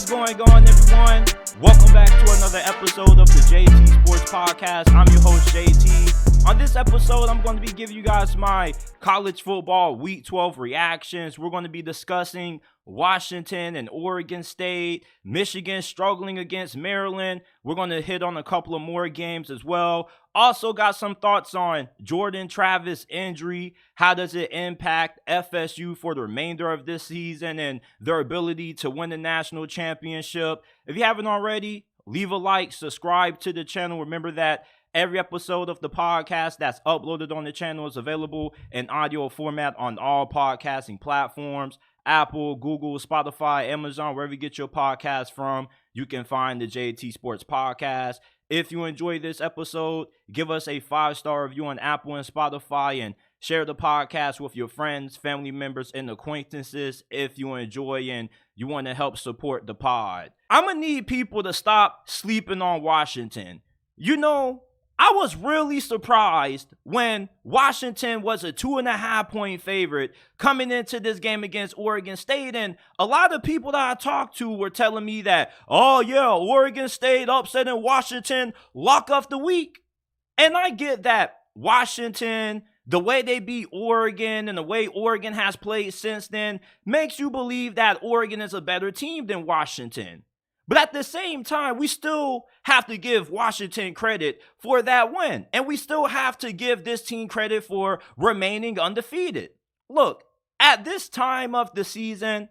What's going on, everyone? Welcome back to another episode of the JT Sports Podcast. I'm your host, JT. On this episode, I'm going to be giving you guys my college football Week 12 reactions. We're going to be discussing Washington and Oregon State, Michigan struggling against Maryland. We're going to hit on a couple of more games as well. Also got some thoughts on Jordan Travis injury. How does it impact FSU for the remainder of this season and their ability to win the national championship? If you haven't already, leave a like, subscribe to the channel. Remember that every episode of the podcast that's uploaded on the channel is available in audio format on all podcasting platforms. Apple, Google, Spotify, Amazon, wherever you get your podcast from, you can find the JT Sports Podcast. If you enjoy this episode, give us a 5-star review on Apple and Spotify and share the podcast with your friends, family members, and acquaintances if you enjoy and you want to help support the pod. I'm going to need people to stop sleeping on Washington. You know, I was really surprised when Washington was a 2.5-point favorite coming into this game against Oregon State. And a lot of people that I talked to were telling me that, oh yeah, Oregon State upsetting Washington, lock of the week. And I get that Washington, the way they beat Oregon and the way Oregon has played since then makes you believe that Oregon is a better team than Washington. But at the same time, we still have to give Washington credit for that win. And we still have to give this team credit for remaining undefeated. Look, at this time of the season,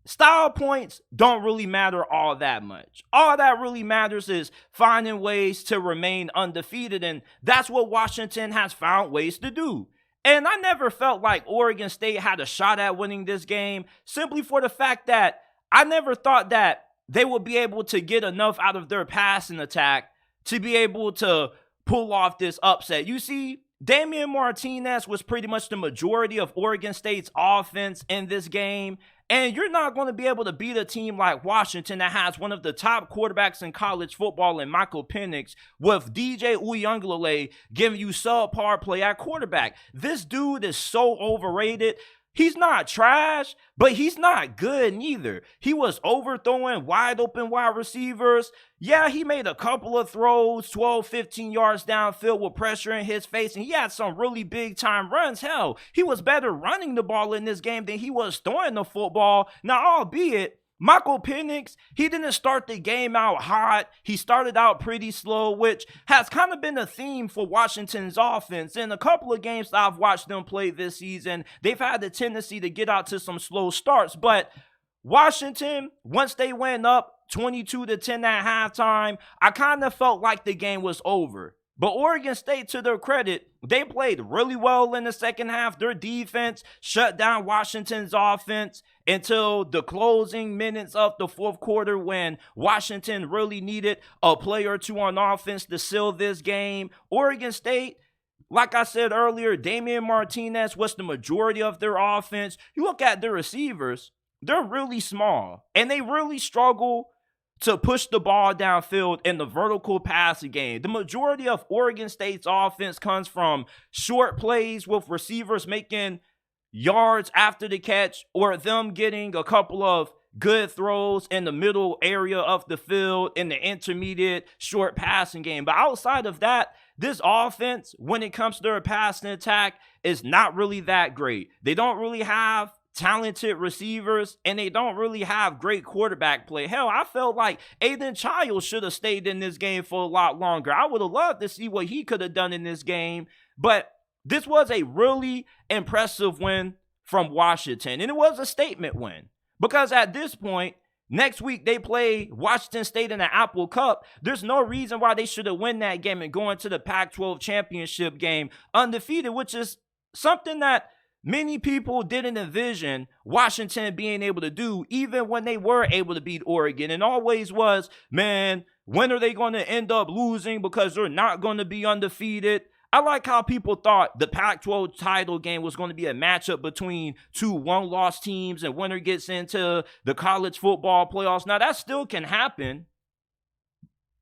style points don't really matter all that much. All that really matters is finding ways to remain undefeated. And that's what Washington has found ways to do. And I never felt like Oregon State had a shot at winning this game simply for the fact that I never thought that they will be able to get enough out of their passing attack to be able to pull off this upset. You see, Damian Martinez was pretty much the majority of Oregon State's offense in this game. And you're not going to be able to beat a team like Washington that has one of the top quarterbacks in college football in Michael Penix with DJ Uiagalelei giving you subpar play at quarterback. This dude is so overrated. He's not trash, but he's not good neither. He was overthrowing wide open wide receivers. Yeah, he made a couple of throws, 12, 15 yards downfield with pressure in his face, and he had some really big time runs. Hell, he was better running the ball in this game than he was throwing the football. Now, albeit, Michael Penix, he didn't start the game out hot. He started out pretty slow, which has kind of been a theme for Washington's offense. In a couple of games that I've watched them play this season, they've had the tendency to get out to some slow starts. But Washington, once they went up 22-10 at halftime, I kind of felt like the game was over. But Oregon State, to their credit, they played really well in the second half. Their defense shut down Washington's offense until the closing minutes of the fourth quarter when Washington really needed a play or two on offense to seal this game. Oregon State, like I said earlier, Damian Martinez was the majority of their offense. You look at their receivers, they're really small, and they really struggle to push the ball downfield in the vertical passing game. The majority of Oregon State's offense comes from short plays with receivers making yards after the catch or them getting a couple of good throws in the middle area of the field in the intermediate short passing game. But outside of that, this offense, when it comes to their passing attack, is not really that great. They don't really have talented receivers, and they don't really have great quarterback play. Hell, I felt like Aiden Childs should have stayed in this game for a lot longer. I would have loved to see what he could have done in this game, but this was a really impressive win from Washington, and it was a statement win because at this point, next week they play Washington State in the Apple Cup. There's no reason why they should have won that game and go into the Pac-12 championship game undefeated, which is something that many people didn't envision Washington being able to do even when they were able to beat Oregon. And always was, man, when are they going to end up losing because they're not going to be undefeated? I like how people thought the Pac-12 title game was going to be a matchup between two one-loss teams and winner gets into the college football playoffs. Now, that still can happen.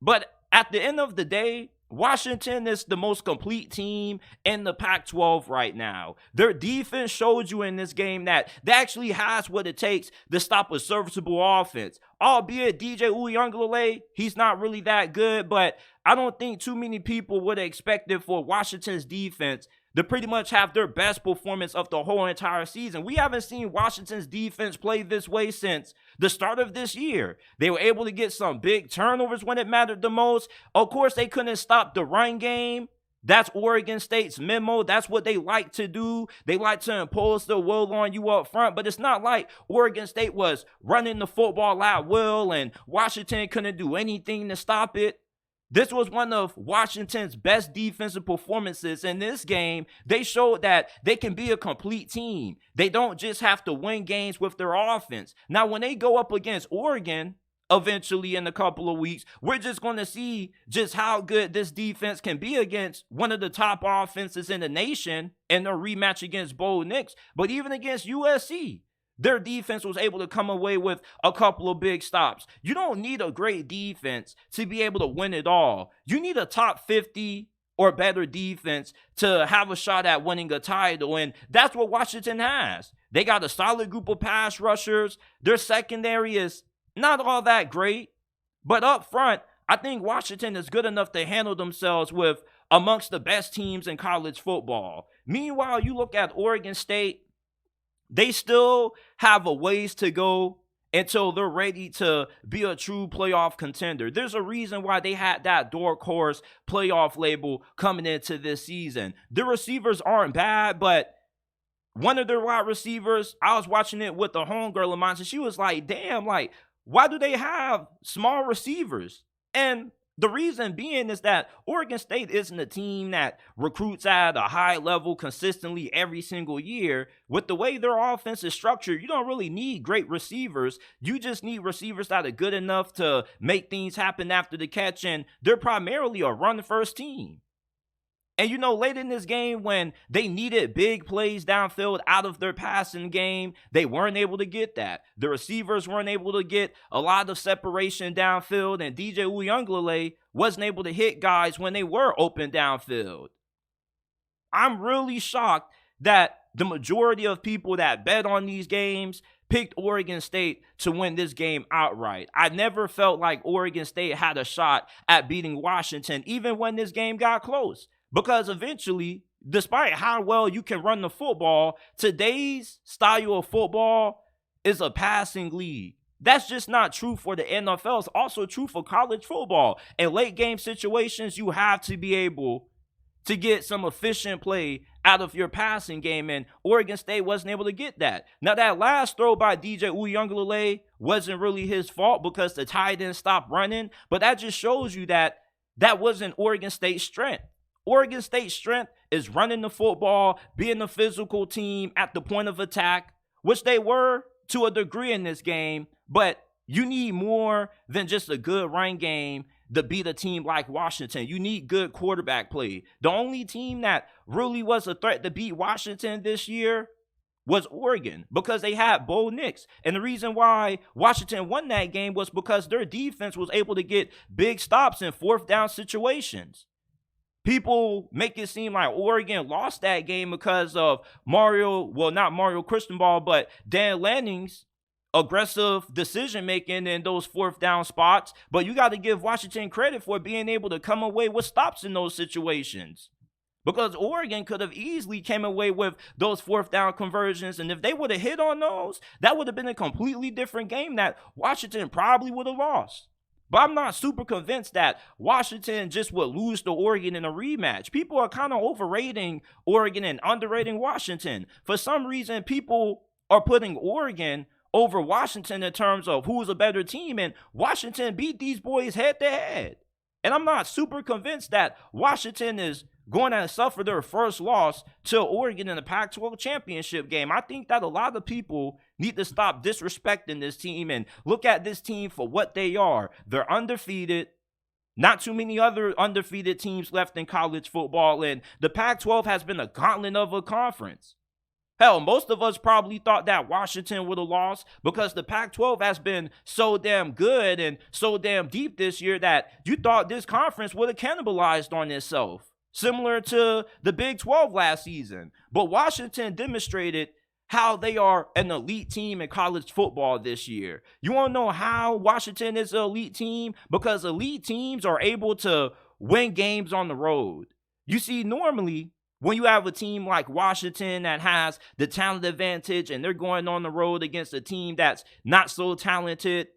But at the end of the day, Washington is the most complete team in the Pac-12 right now. Their defense showed you in this game that they actually has what it takes to stop a serviceable offense. Albeit DJ Uiagalelei, he's not really that good, but I don't think too many people would have expected for Washington's defense to pretty much have their best performance of the whole entire season. We haven't seen Washington's defense play this way since the start of this year. They were able to get some big turnovers when it mattered the most. Of course, they couldn't stop the run game. That's Oregon State's memo. That's what they like to do. They like to impose their will on you up front, but it's not like Oregon State was running the football at will and Washington couldn't do anything to stop it. This was one of Washington's best defensive performances in this game. They showed that they can be a complete team. They don't just have to win games with their offense. Now, when they go up against Oregon, eventually in a couple of weeks, we're just going to see just how good this defense can be against one of the top offenses in the nation in a rematch against Bo Nix. But even against USC, their defense was able to come away with a couple of big stops. You don't need a great defense to be able to win it all. You need a top 50 or better defense to have a shot at winning a title, and that's what Washington has. They got a solid group of pass rushers. Their secondary is not all that great, but up front, I think Washington is good enough to handle themselves with amongst the best teams in college football. Meanwhile, you look at Oregon State, they still have a ways to go until they're ready to be a true playoff contender. There's a reason why they had that dark horse playoff label coming into this season. The receivers aren't bad, but one of their wide receivers, I was watching it with a homegirl of mine, and she was like, damn, like, why do they have small receivers? And the reason being is that Oregon State isn't a team that recruits at a high level consistently every single year. With the way their offense is structured, you don't really need great receivers. You just need receivers that are good enough to make things happen after the catch, and they're primarily a run-first team. And, you know, late in this game when they needed big plays downfield out of their passing game, they weren't able to get that. The receivers weren't able to get a lot of separation downfield, and DJ Uiagalelei wasn't able to hit guys when they were open downfield. I'm really shocked that the majority of people that bet on these games picked Oregon State to win this game outright. I never felt like Oregon State had a shot at beating Washington, even when this game got close. Because eventually, despite how well you can run the football, today's style of football is a passing league. That's just not true for the NFL. It's also true for college football. In late game situations, you have to be able to get some efficient play out of your passing game, and Oregon State wasn't able to get that. Now, that last throw by DJ Uiagalelei wasn't really his fault because the tight end stopped running, but that just shows you that that wasn't Oregon State's strength. Oregon State's strength is running the football, being a physical team at the point of attack, which they were to a degree in this game, but you need more than just a good run game to beat a team like Washington. You need good quarterback play. The only team that really was a threat to beat Washington this year was Oregon, because they had Bo Nix. And the reason why Washington won that game was because their defense was able to get big stops in fourth down situations. People make it seem like Oregon lost that game because of not Mario Cristobal, but Dan Lanning's aggressive decision-making in those fourth down spots. But you got to give Washington credit for being able to come away with stops in those situations. Because Oregon could have easily came away with those fourth down conversions, and if they would have hit on those, that would have been a completely different game that Washington probably would have lost. But I'm not super convinced that Washington just would lose to Oregon in a rematch. People are kind of overrating Oregon and underrating Washington. For some reason, people are putting Oregon over Washington in terms of who's a better team, and Washington beat these boys head-to-head. And I'm not super convinced that Washington is going to suffer their first loss to Oregon in the Pac-12 championship game. I think that a lot of people need to stop disrespecting this team and look at this team for what they are. They're undefeated. Not too many other undefeated teams left in college football, and the Pac-12 has been a gauntlet of a conference. Hell, most of us probably thought that Washington would have lost because the Pac-12 has been so damn good and so damn deep this year that you thought this conference would have cannibalized on itself, similar to the Big 12 last season. But Washington demonstrated how they are an elite team in college football this year. You want to know how Washington is an elite team? Because elite teams are able to win games on the road. You see, normally, when you have a team like Washington that has the talent advantage and they're going on the road against a team that's not so talented,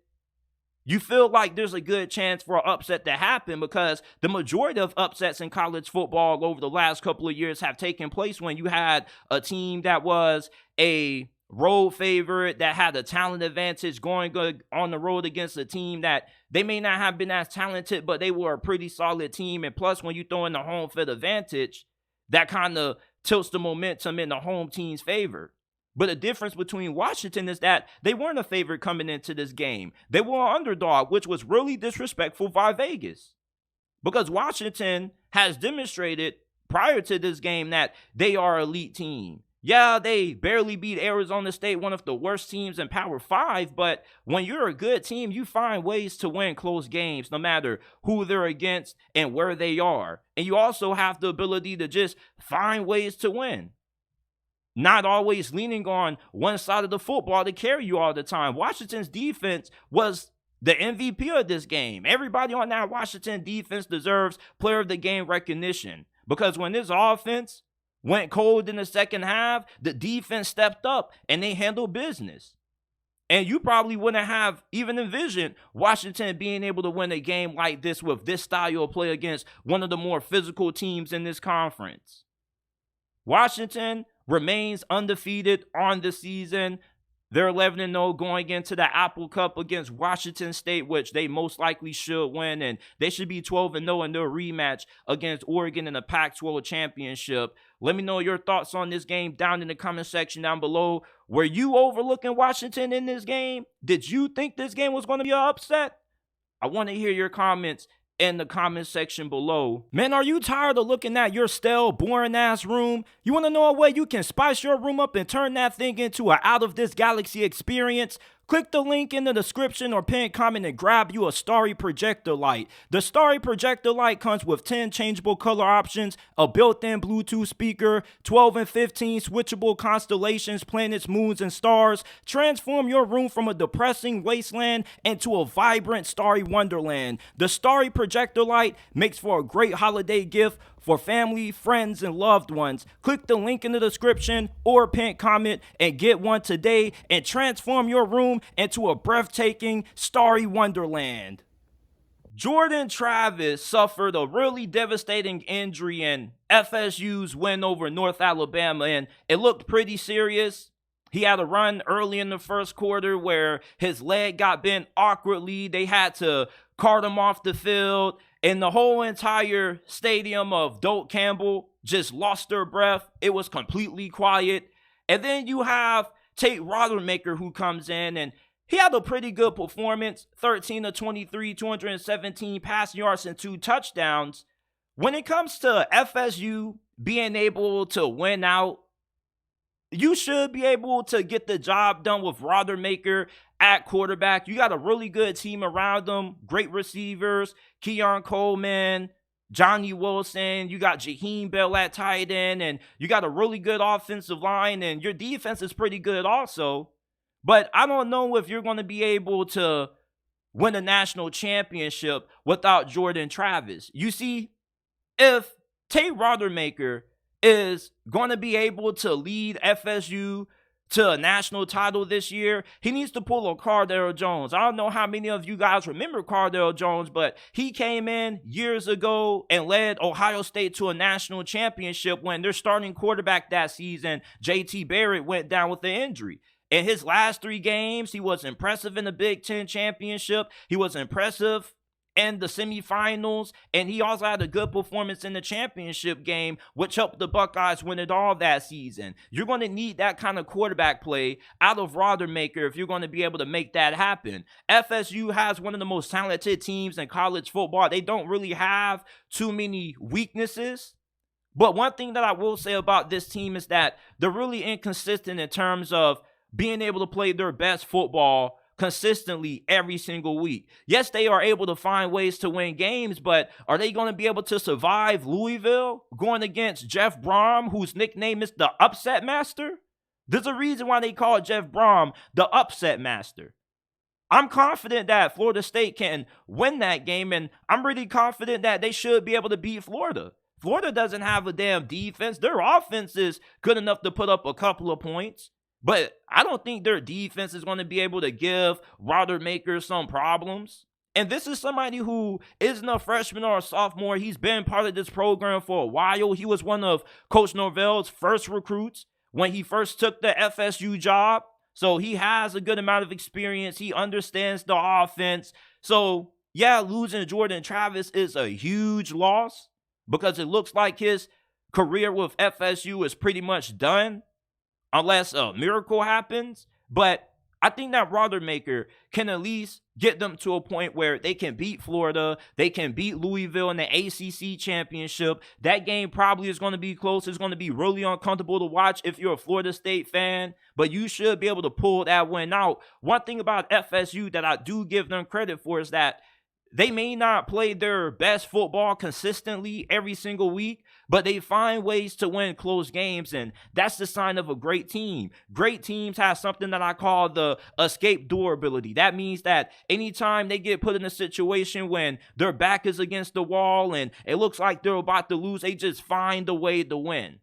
you feel like there's a good chance for an upset to happen because the majority of upsets in college football over the last couple of years have taken place when you had a team that was a road favorite that had a talent advantage going good on the road against a team that they may not have been as talented, but they were a pretty solid team. And plus, when you throw in the home field advantage, that kind of tilts the momentum in the home team's favor. But the difference between Washington is that they weren't a favorite coming into this game. They were an underdog, which was really disrespectful by Vegas. Because Washington has demonstrated prior to this game that they are an elite team. Yeah, they barely beat Arizona State, one of the worst teams in Power 5, but when you're a good team, you find ways to win close games, no matter who they're against and where they are. And you also have the ability to just find ways to win. Not always leaning on one side of the football to carry you all the time. Washington's defense was the MVP of this game. Everybody on that Washington defense deserves player of the game recognition. Because when this offense went cold in the second half, the defense stepped up and they handled business. And you probably wouldn't have even envisioned Washington being able to win a game like this with this style of play against one of the more physical teams in this conference. Washington remains undefeated on the season. They're 11-0 going into the Apple Cup against Washington State, which they most likely should win, and they should be 12-0 in their rematch against Oregon in the Pac-12 championship. Let me know your thoughts on this game down in the comment section down below. Were you overlooking Washington in this game? Did you think this game was going to be an upset? I want to hear your comments in the comment section below. Man, are you tired of looking at your stale, boring-ass room? You want to know a way you can spice your room up and turn that thing into an out-of-this-galaxy experience? Click the link in the description or pinned comment and grab you a Starry projector light. The Starry projector light comes with 10 changeable color options, a built-in Bluetooth speaker, 12 and 15 switchable constellations, planets, moons, and stars. Transform your room from a depressing wasteland into a vibrant starry wonderland. The Starry projector light makes for a great holiday gift for family, friends, and loved ones. Click the link in the description or pinned comment and get one today and transform your room into a breathtaking, starry wonderland. Jordan Travis suffered a really devastating injury in FSU's win over North Alabama, and it looked pretty serious. He had a run early in the first quarter where his leg got bent awkwardly. They had to cart him off the field, and the whole entire stadium of Doak Campbell just lost their breath. It was completely quiet. And then you have Tate Rodemaker who comes in, and he had a pretty good performance. 13 of 23, 217 passing yards and 2 touchdowns. When it comes to FSU being able to win out, you should be able to get the job done with Rodemaker at quarterback. You got a really good team around them. Great receivers, Keon Coleman, Johnny Wilson. You got Jaheim Bell at tight end, and you got a really good offensive line, and your defense is pretty good also. But I don't know if you're going to be able to win a national championship without Jordan Travis. You see, if Tate Rodemaker is going to be able to lead FSU to a national title this year, he needs to pull a Cardale Jones. I don't know how many of you guys remember Cardale Jones, but he came in years ago and led Ohio State to a national championship when their starting quarterback that season, JT Barrett, went down with an injury. In his last 3 games, he was impressive in the Big Ten championship. He was impressive in the semifinals, and he also had a good performance in the championship game, which helped the Buckeyes win it all that season. You're going to need that kind of quarterback play out of Rodemaker if you're going to be able to make that happen. FSU has one of the most talented teams in college football. They don't really have too many weaknesses, But one thing that I will say about this team is that they're really inconsistent in terms of being able to play their best football consistently every single week. Yes, they are able to find ways to win games, but are they going to be able to survive Louisville going against Jeff Brom, whose nickname is the Upset Master? There's a reason why they call Jeff Brom the Upset Master. I'm confident that Florida State can win that game, and I'm really confident that they should be able to beat Florida. Florida doesn't have a damn defense. Their offense is good enough to put up a couple of points, but I don't think their defense is going to be able to give Rodemaker some problems. And this is somebody who isn't a freshman or a sophomore. He's been part of this program for a while. He was one of Coach Norvell's first recruits when he first took the FSU job. So he has a good amount of experience. He understands the offense. So yeah, losing Jordan Travis is a huge loss because it looks like his career with FSU is pretty much done unless a miracle happens. But I think that Rodemaker can at least get them to a point where they can beat Florida. They can beat Louisville in the ACC championship. That game probably is going to be close. It's going to be really uncomfortable to watch if you're a Florida State fan, but you should be able to pull that win out. One thing about FSU that I do give them credit for is that they may not play their best football consistently every single week, but they find ways to win close games, and that's the sign of a great team. Great teams have something that I call the escape door ability. That means that anytime they get put in a situation when their back is against the wall and it looks like they're about to lose, they just find a way to win.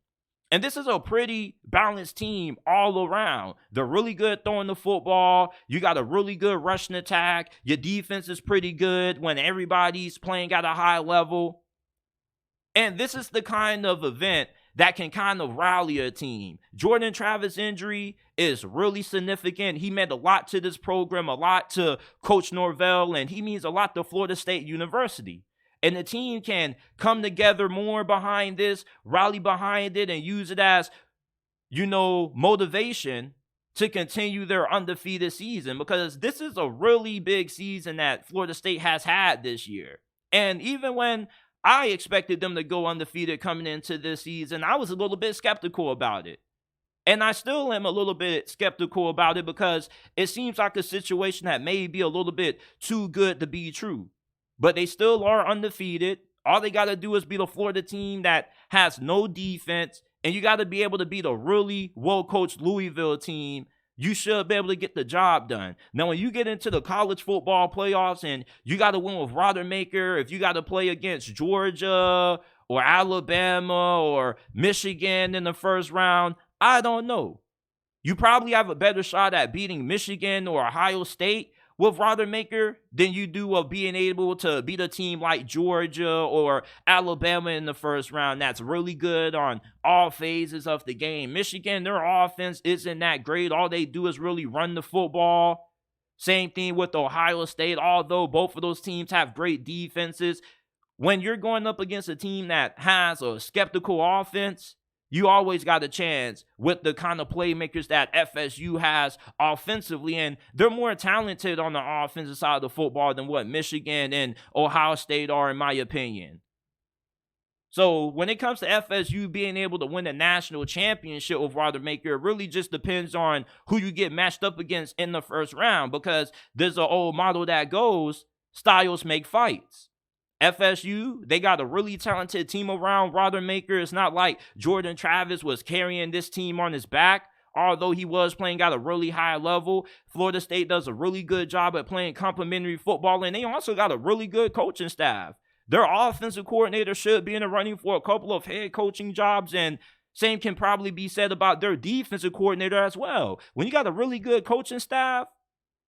And this is a pretty balanced team all around. They're really good throwing the football. You got a really good rushing attack. Your defense is pretty good when everybody's playing at a high level. And this is the kind of event that can kind of rally a team. Jordan Travis' injury is really significant. He meant a lot to this program, a lot to Coach Norvell, and he means a lot to Florida State University. And the team can come together more behind this, rally behind it, and use it as, motivation to continue their undefeated season. Because this is a really big season that Florida State has had this year. And even when I expected them to go undefeated coming into this season, I was a little bit skeptical about it. And I still am a little bit skeptical about it because it seems like a situation that may be a little bit too good to be true. But they still are undefeated. All they got to do is beat a Florida team that has no defense. And you got to be able to beat a really well-coached Louisville team. You should be able to get the job done. Now, when you get into the college football playoffs and you got to win with Rodemaker, if you got to play against Georgia or Alabama or Michigan in the first round, I don't know. You probably have a better shot at beating Michigan or Ohio State with Rodemaker than you do of being able to beat a team like Georgia or Alabama in the first round that's really good on all phases of the game. Michigan, their offense isn't that great. All they do is really run the football. Same thing with Ohio State, although both of those teams have great defenses. When you're going up against a team that has a skeptical offense, you always got a chance with the kind of playmakers that FSU has offensively, and they're more talented on the offensive side of the football than what Michigan and Ohio State are, in my opinion. So when it comes to FSU being able to win a national championship with Rodemaker, it really just depends on who you get matched up against in the first round, because there's an old motto that goes, styles make fights. FSU, they got a really talented team around Rodemaker. It's not like Jordan Travis was carrying this team on his back, although he was playing at a really high level. Florida State does a really good job at playing complementary football, and they also got a really good coaching staff. Their offensive coordinator should be in the running for a couple of head coaching jobs, and same can probably be said about their defensive coordinator as well. When you got a really good coaching staff,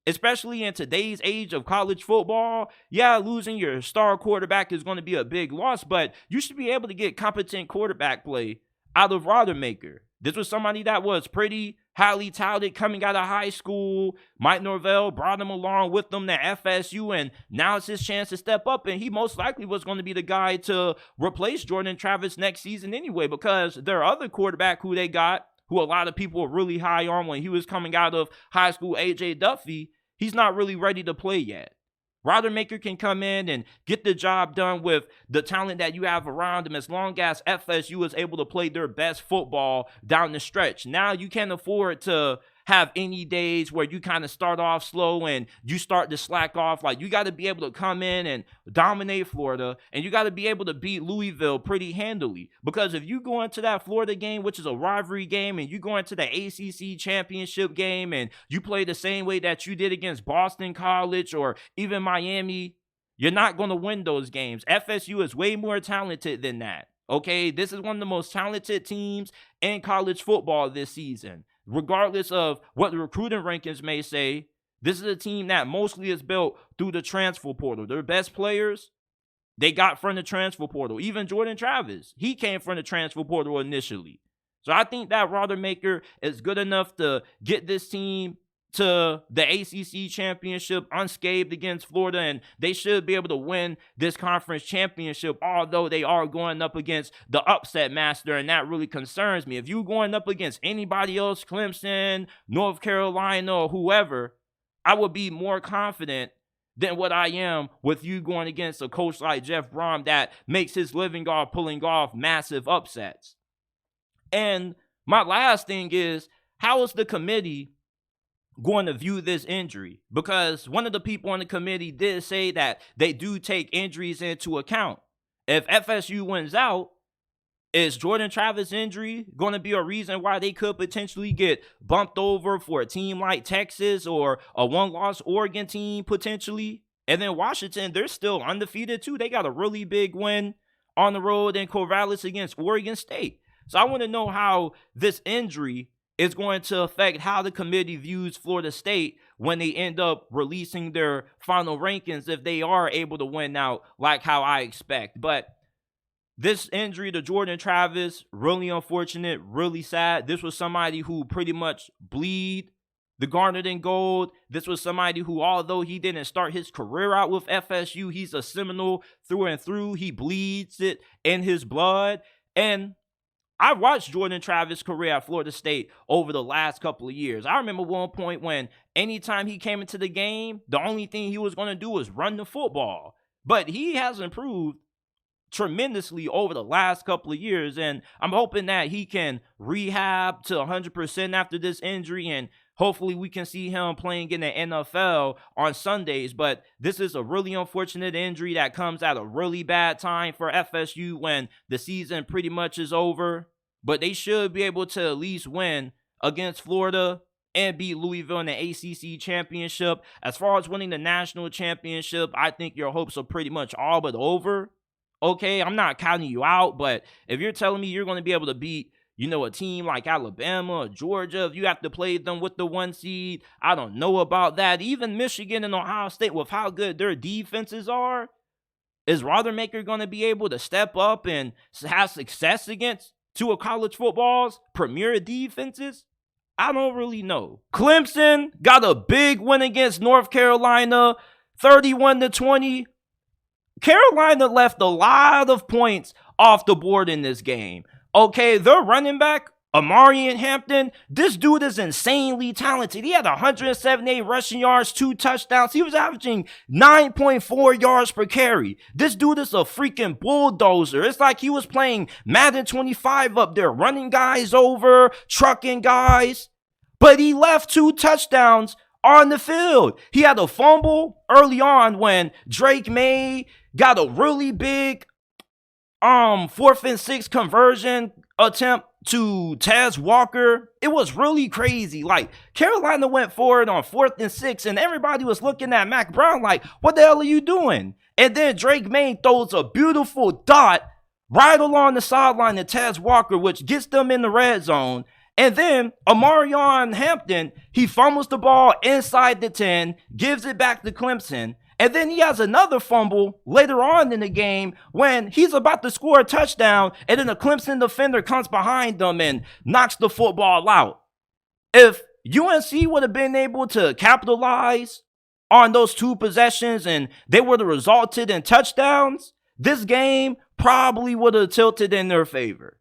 especially in today's age of college football, yeah, losing your star quarterback is going to be a big loss, but you should be able to get competent quarterback play out of Rodemaker. This was somebody that was pretty highly touted coming out of high school. Mike Norvell brought him along with them to FSU, and now it's his chance to step up, and he most likely was going to be the guy to replace Jordan Travis next season anyway, because their other quarterback who they got, who a lot of people were really high on when he was coming out of high school, A.J. Duffy, he's not really ready to play yet. Rodemaker can come in and get the job done with the talent that you have around him as long as FSU is able to play their best football down the stretch. Now you can't afford to have any days where you kind of start off slow and you start to slack off. Like, you got to be able to come in and dominate Florida, and you got to be able to beat Louisville pretty handily. Because if you go into that Florida game, which is a rivalry game, and you go into the ACC championship game and you play the same way that you did against Boston College or even Miami, you're not going to win those games. FSU is way more talented than that. Okay, this is one of the most talented teams in college football this season. Regardless of what the recruiting rankings may say, this is a team that mostly is built through the transfer portal. Their best players, they got from the transfer portal. Even Jordan Travis, he came from the transfer portal initially. So I think that Rodemaker is good enough to get this team to the ACC championship unscathed against Florida, and they should be able to win this conference championship, although they are going up against the upset master, and that really concerns me. If you're going up against anybody else, Clemson, North Carolina, or whoever, I would be more confident than what I am with you going against a coach like Jeff Brom that makes his living off pulling off massive upsets. And my last thing is, how is the committee going to view this injury? Because one of the people on the committee did say that they do take injuries into account. If FSU wins out, is Jordan Travis' injury going to be a reason why they could potentially get bumped over for a team like Texas or a one-loss Oregon team potentially? And then Washington, they're still undefeated too. They got a really big win on the road in Corvallis against Oregon State. So I want to know how this injury is going to affect how the committee views Florida State when they end up releasing their final rankings, if they are able to win out like how I expect. But this injury to Jordan Travis, really unfortunate, really sad. This was somebody who pretty much bleed the garnet and gold. This was somebody who, although he didn't start his career out with FSU, he's a Seminole through and through. He bleeds it in his blood. And I watched Jordan Travis' career at Florida State over the last couple of years. I remember one point when anytime he came into the game, the only thing he was going to do was run the football. But he has improved tremendously over the last couple of years, and I'm hoping that he can rehab to 100% after this injury, and hopefully we can see him playing in the NFL on Sundays. But this is a really unfortunate injury that comes at a really bad time for FSU when the season pretty much is over. But they should be able to at least win against Florida and beat Louisville in the ACC championship. As far as winning the national championship, I think your hopes are pretty much all but over. Okay, I'm not counting you out, but if you're telling me you're going to be able to beat, a team like Alabama or Georgia, if you have to play them with the 1 seed, I don't know about that. Even Michigan and Ohio State, with how good their defenses are, is Rodemaker going to be able to step up and have success against two of college football's premier defenses? I don't really know. Clemson got a big win against North Carolina, 31-20. Carolina left a lot of points off the board in this game. Okay, their running back, Omarion Hampton, this dude is insanely talented. He had 178 rushing yards, 2 touchdowns. He was averaging 9.4 yards per carry. This dude is a freaking bulldozer. It's like he was playing Madden 25 up there, running guys over, trucking guys. But he left 2 touchdowns on the field. He had a fumble early on when Drake Maye got a really big 4th and 6 conversion attempt to Tez Walker. It was really crazy. Like, Carolina went for it on 4th and 6, and everybody was looking at Mac Brown like, what the hell are you doing? And then Drake Maye throws a beautiful dot right along the sideline to Tez Walker, which gets them in the red zone. And then Omarion Hampton, he fumbles the ball inside the 10, gives it back to Clemson. And then he has another fumble later on in the game when he's about to score a touchdown, and then a Clemson defender comes behind them and knocks the football out. If UNC would have been able to capitalize on those 2 possessions and they would have resulted in touchdowns, this game probably would have tilted in their favor.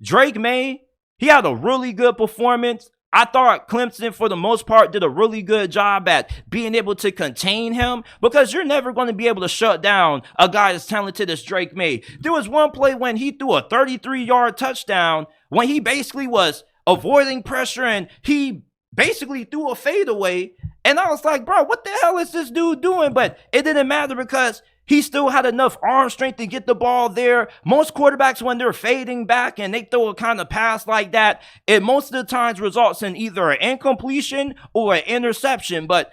Drake Maye, he had a really good performance I thought Clemson, for the most part, did a really good job at being able to contain him, because you're never going to be able to shut down a guy as talented as Drake Maye. There was one play when he threw a 33-yard touchdown when he basically was avoiding pressure and he basically threw a fadeaway. And I was like, bro, what the hell is this dude doing? But it didn't matter because he still had enough arm strength to get the ball there. Most quarterbacks, when they're fading back and they throw a kind of pass like that, it most of the times results in either an incompletion or an interception. But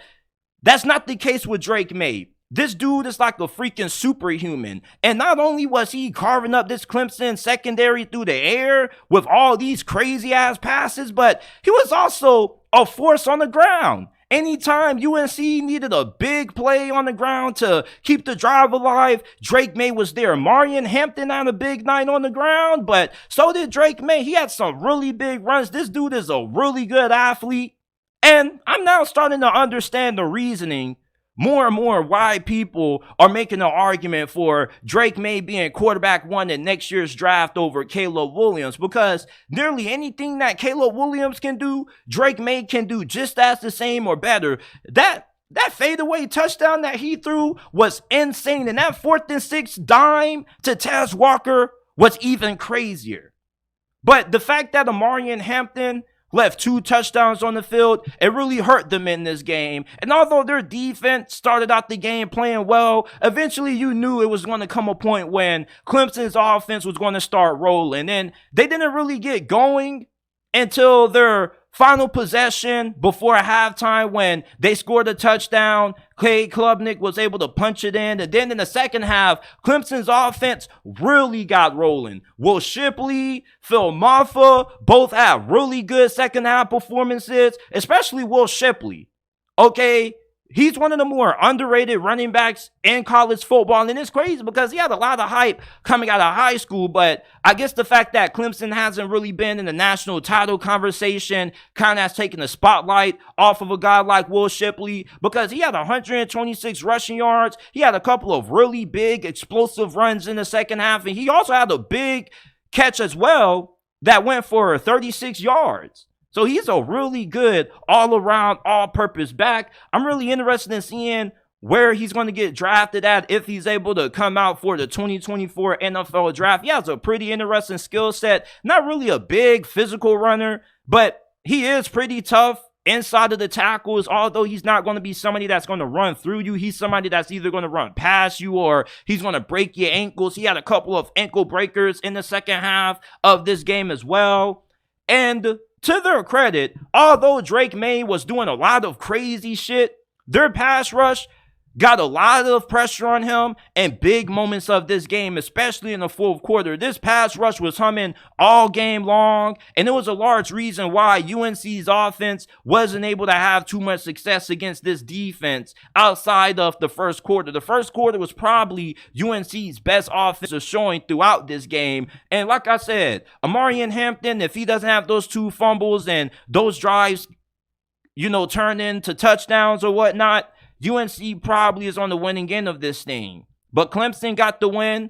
that's not the case with Drake Maye. This dude is like a freaking superhuman. And not only was he carving up this Clemson secondary through the air with all these crazy ass passes, but he was also a force on the ground. Anytime UNC needed a big play on the ground to keep the drive alive, Drake Maye was there. Omarion Hampton had a big night on the ground, but so did Drake Maye. He had some really big runs. This dude is a really good athlete. And I'm now starting to understand the reasoning more and more why people are making an argument for Drake Maye being quarterback one in next year's draft over Caleb Williams, because nearly anything that Caleb Williams can do, Drake Maye can do just as the same or better. That fadeaway touchdown that he threw was insane, and that 4th and 6 dime to Taz Walker was even crazier. But the fact that Omarion Hampton left 2 touchdowns on the field, it really hurt them in this game. And although their defense started out the game playing well, eventually you knew it was going to come a point when Clemson's offense was going to start rolling. And they didn't really get going until their final possession before halftime, when they scored a touchdown. Clay Klubnik was able to punch it in. And then in the second half, Clemson's offense really got rolling. Will Shipley, Phil Maffa, both had really good second half performances, especially Will Shipley. Okay, he's one of the more underrated running backs in college football, and it's crazy because he had a lot of hype coming out of high school, but I guess the fact that Clemson hasn't really been in the national title conversation kind of has taken the spotlight off of a guy like Will Shipley, because he had 126 rushing yards. He had a couple of really big explosive runs in the second half, and he also had a big catch as well that went for 36 yards. So he's a really good all-around, all-purpose back. I'm really interested in seeing where he's going to get drafted at if he's able to come out for the 2024 NFL draft. He has a pretty interesting skill set. Not really a big physical runner, but he is pretty tough inside of the tackles. Although he's not going to be somebody that's going to run through you, he's somebody that's either going to run past you or he's going to break your ankles. He had a couple of ankle breakers in the second half of this game as well. And to their credit, although Drake Maye was doing a lot of crazy shit, their pass rush got a lot of pressure on him in big moments of this game, especially in the fourth quarter. This pass rush was humming all game long, and it was a large reason why UNC's offense wasn't able to have too much success against this defense outside of the first quarter. The first quarter was probably UNC's best offensive showing throughout this game. And like I said, Omarion Hampton, if he doesn't have those 2 fumbles and those drives, turn into touchdowns or whatnot, UNC probably is on the winning end of this thing. But Clemson got the win.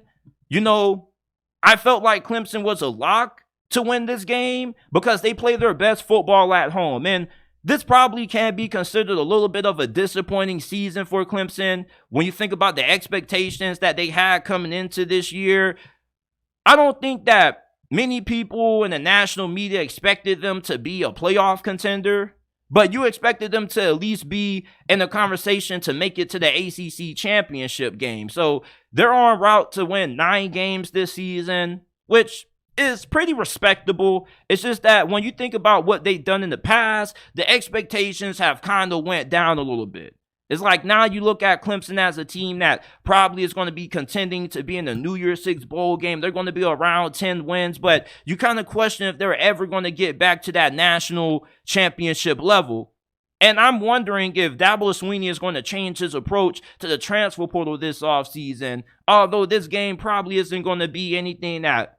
I felt like Clemson was a lock to win this game because they play their best football at home. And this probably can be considered a little bit of a disappointing season for Clemson when you think about the expectations that they had coming into this year. I don't think that many people in the national media expected them to be a playoff contender, but you expected them to at least be in a conversation to make it to the ACC championship game. So they're en route to win 9 games this season, which is pretty respectable. It's just that when you think about what they've done in the past, the expectations have kind of went down a little bit. It's like now you look at Clemson as a team that probably is going to be contending to be in the New Year's Six bowl game. They're going to be around 10 wins, but you kind of question if they're ever going to get back to that national championship level. And I'm wondering if Dabo Swinney is going to change his approach to the transfer portal this offseason, although this game probably isn't going to be anything that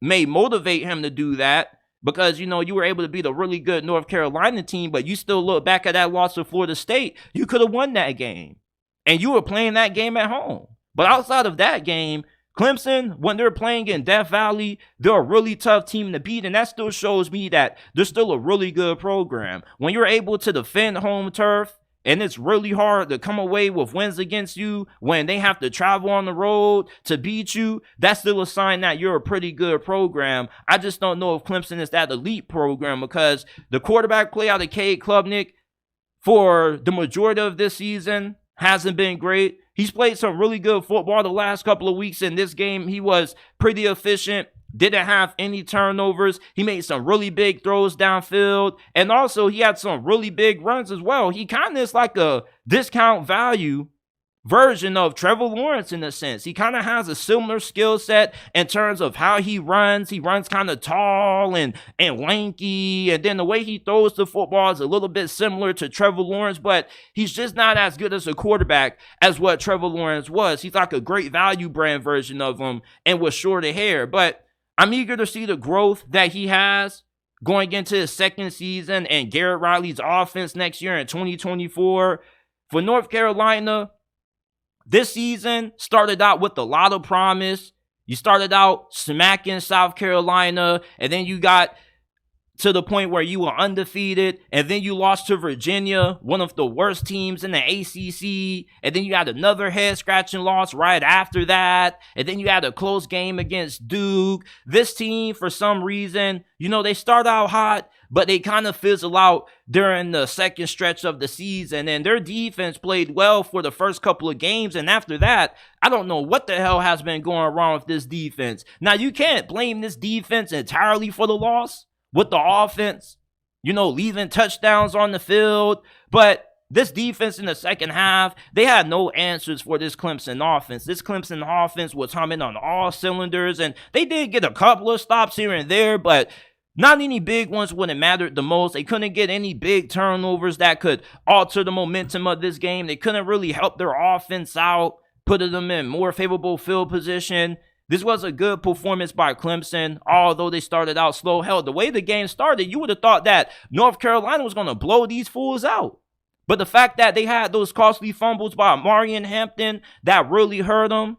may motivate him to do that. Because, you were able to beat a really good North Carolina team, but you still look back at that loss to Florida State. You could have won that game. And you were playing that game at home. But outside of that game, Clemson, when they're playing in Death Valley, they're a really tough team to beat, and that still shows me that they're still a really good program. When you're able to defend home turf, and it's really hard to come away with wins against you when they have to travel on the road to beat you, that's still a sign that you're a pretty good program. I just don't know if Clemson is that elite program because the quarterback play out of Cade Klubnik for the majority of this season hasn't been great. He's played some really good football the last couple of weeks. In this game, he was pretty efficient, didn't have any turnovers. He made some really big throws downfield, and also he had some really big runs as well. He kind of is like a discount value version of Trevor Lawrence in a sense. He kind of has a similar skill set in terms of how he runs. He runs kind of tall and lanky, and then the way he throws the football is a little bit similar to Trevor Lawrence, but he's just not as good as a quarterback as what Trevor Lawrence was. He's like a great value brand version of him and with shorter hair, but I'm eager to see the growth that he has going into his second season and Garrett Riley's offense next year in 2024. For North Carolina, this season started out with a lot of promise. You started out smacking South Carolina, and then you got to the point where you were undefeated, and then you lost to Virginia, one of the worst teams in the ACC, and then you had another head-scratching loss right after that, and then you had a close game against Duke. This team, for some reason, they start out hot, but they kind of fizzle out during the second stretch of the season, and their defense played well for the first couple of games, and after that, I don't know what the hell has been going wrong with this defense. Now, you can't blame this defense entirely for the loss with the offense, leaving touchdowns on the field, but this defense in the second half, they had no answers for this Clemson offense. This Clemson offense was humming on all cylinders, and they did get a couple of stops here and there, but not any big ones when it mattered the most. They couldn't get any big turnovers that could alter the momentum of this game. They couldn't really help their offense out, putting them in more favorable field position. This was a good performance by Clemson, although they started out slow. Hell, the way the game started, you would have thought that North Carolina was going to blow these fools out. But the fact that they had those costly fumbles by Omarion Hampton, that really hurt them.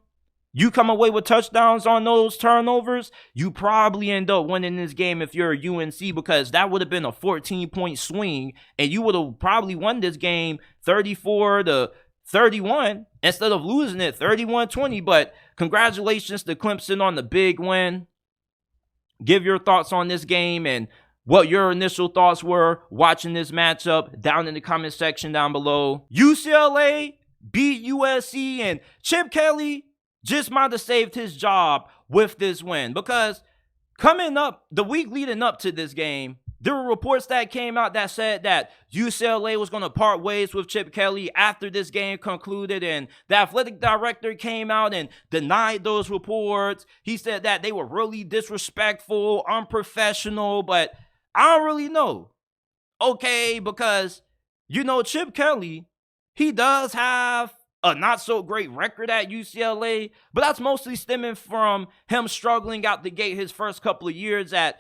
You come away with touchdowns on those turnovers, you probably end up winning this game if you're a UNC, because that would have been a 14-point swing, and you would have probably won this game 34-31 instead of losing it 31-20. But congratulations to Clemson on the big win. Give your thoughts on this game and what your initial thoughts were watching this matchup down in the comment section down below. UCLA beat USC, and Chip Kelly just might have saved his job with this win, because coming up the week leading up to this game, there were reports that came out that said that UCLA was going to part ways with Chip Kelly after this game concluded, and the athletic director came out and denied those reports. He said that they were really disrespectful, unprofessional, but I don't really know. Okay, because, Chip Kelly, he does have a not-so-great record at UCLA, but that's mostly stemming from him struggling out the gate his first couple of years at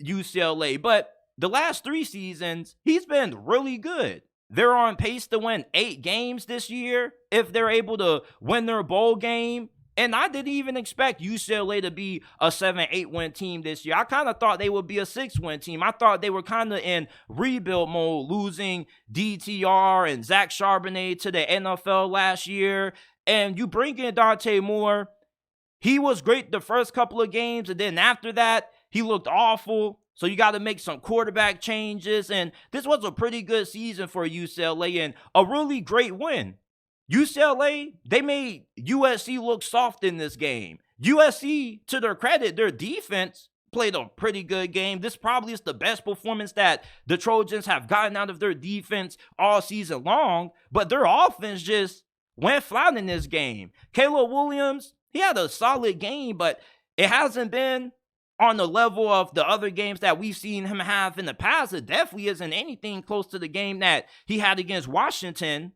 UCLA. But the last 3 seasons, he's been really good. They're on pace to win 8 games this year if they're able to win their bowl game. And I didn't even expect UCLA to be a 7-8 win team this year. I kind of thought they would be a 6-win team. I thought they were kind of in rebuild mode, losing DTR and Zach Charbonnet to the NFL last year. And you bring in Dante Moore. He was great the first couple of games, and then after that, he looked awful. So you got to make some quarterback changes. And this was a pretty good season for UCLA and a really great win. UCLA, they made USC look soft in this game. USC, to their credit, their defense played a pretty good game. This probably is the best performance that the Trojans have gotten out of their defense all season long, but their offense just went flat in this game. Caleb Williams, he had a solid game, but it hasn't been on the level of the other games that we've seen him have in the past. It definitely isn't anything close to the game that he had against Washington.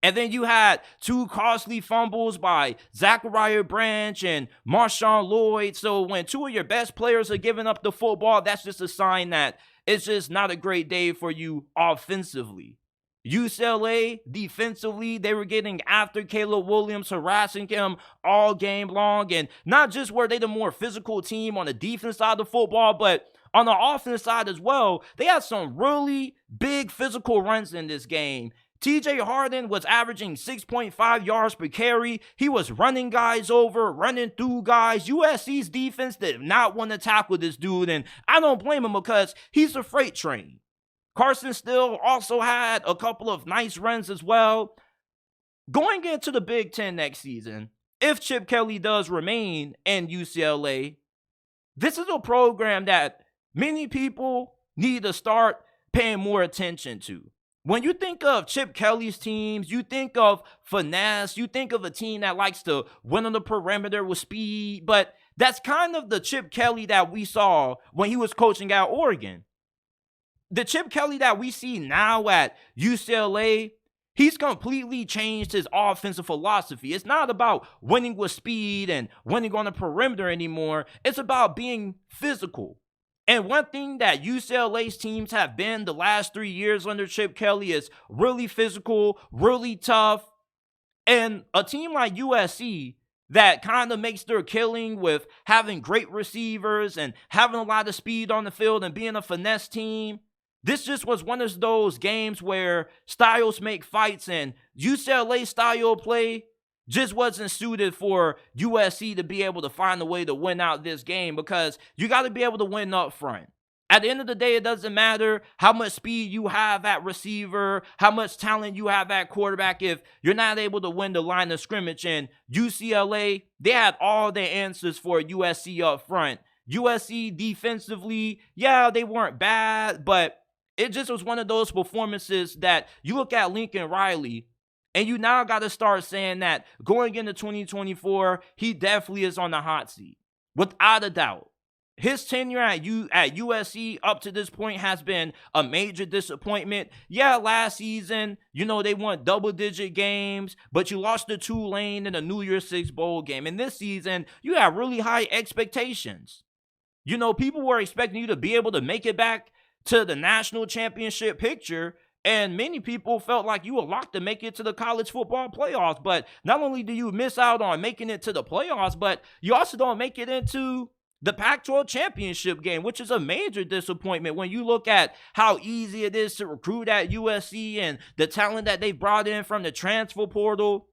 And then you had 2 costly fumbles by Zachariah Branch and Marshawn Lloyd. So when 2 of your best players are giving up the football, that's just a sign that it's just not a great day for you offensively. UCLA, defensively, they were getting after Caleb Williams, harassing him all game long. And not just were they the more physical team on the defense side of the football, but on the offense side as well, they had some really big physical runs in this game. TJ Harden was averaging 6.5 yards per carry. He was running guys over, running through guys. USC's defense did not want to tackle this dude, and I don't blame him because he's a freight train. Carson Steele also had a couple of nice runs as well. Going into the Big Ten next season, if Chip Kelly does remain in UCLA, this is a program that many people need to start paying more attention to. When you think of Chip Kelly's teams, you think of finesse, you think of a team that likes to win on the perimeter with speed, but that's kind of the Chip Kelly that we saw when he was coaching at Oregon. The Chip Kelly that we see now at UCLA, he's completely changed his offensive philosophy. It's not about winning with speed and winning on the perimeter anymore. It's about being physical. And one thing that UCLA's teams have been the last 3 years under Chip Kelly is really physical, really tough. And a team like USC that kind of makes their killing with having great receivers and having a lot of speed on the field and being a finesse team, this just was one of those games where styles make fights, and UCLA's style of play just wasn't suited for USC to be able to find a way to win out this game, because you got to be able to win up front. At the end of the day, it doesn't matter how much speed you have at receiver, how much talent you have at quarterback, if you're not able to win the line of scrimmage. And UCLA, they had all their answers for USC up front. USC defensively, yeah, they weren't bad, but it just was one of those performances that you look at Lincoln Riley, and you now got to start saying that going into 2024, he definitely is on the hot seat, without a doubt. His tenure at USC up to this point has been a major disappointment. Yeah, last season, they won double-digit games, but you lost to Tulane in a New Year's Six bowl game. And this season, you have really high expectations. People were expecting you to be able to make it back to the national championship picture, and many people felt like you were locked to make it to the college football playoffs. But not only do you miss out on making it to the playoffs, but you also don't make it into the Pac-12 championship game, which is a major disappointment when you look at how easy it is to recruit at USC and the talent that they brought in from the transfer portal.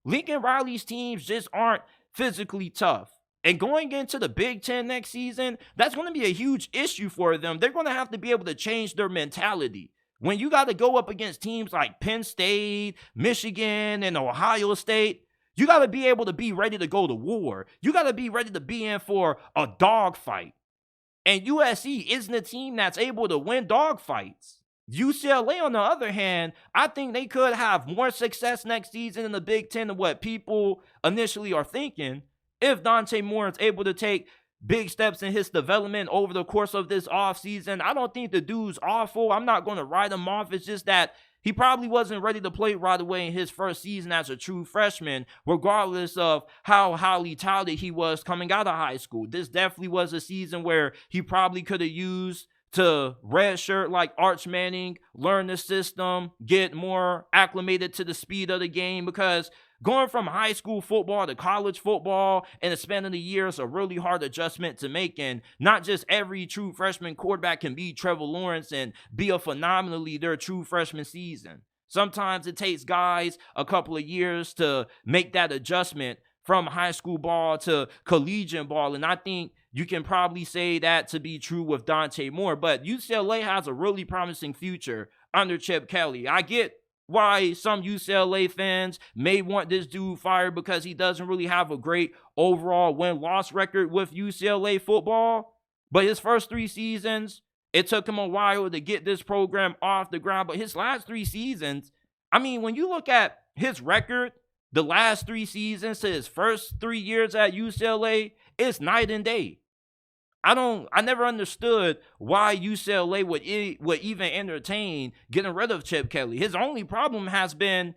Lincoln Riley's teams just aren't physically tough. And going into the Big Ten next season, that's going to be a huge issue for them. They're going to have to be able to change their mentality. When you got to go up against teams like Penn State, Michigan, and Ohio State, you got to be able to be ready to go to war. You got to be ready to be in for a dogfight. And USC isn't a team that's able to win dogfights. UCLA, on the other hand, I think they could have more success next season in the Big Ten than what people initially are thinking, if Dante Moore is able to take big steps in his development over the course of this offseason. I don't think the dude's awful. I'm not going to write him off. It's just that he probably wasn't ready to play right away in his first season as a true freshman, regardless of how highly touted he was coming out of high school. This definitely was a season where he probably could have used to redshirt like Arch Manning, learn the system, get more acclimated to the speed of the game, because going from high school football to college football in the span of the year is a really hard adjustment to make, and not just every true freshman quarterback can be Trevor Lawrence and be a phenomenally their true freshman season. Sometimes it takes guys a couple of years to make that adjustment from high school ball to collegiate ball, and I think you can probably say that to be true with Dante Moore. But UCLA has a really promising future under Chip Kelly. I get why some UCLA fans may want this dude fired, because he doesn't really have a great overall win-loss record with UCLA football. But his first 3 seasons, it took him a while to get this program off the ground. But his last 3 seasons, I mean, when you look at his record, the last 3 seasons to his first 3 years at UCLA, it's night and day. I never understood why UCLA would even entertain getting rid of Chip Kelly. His only problem has been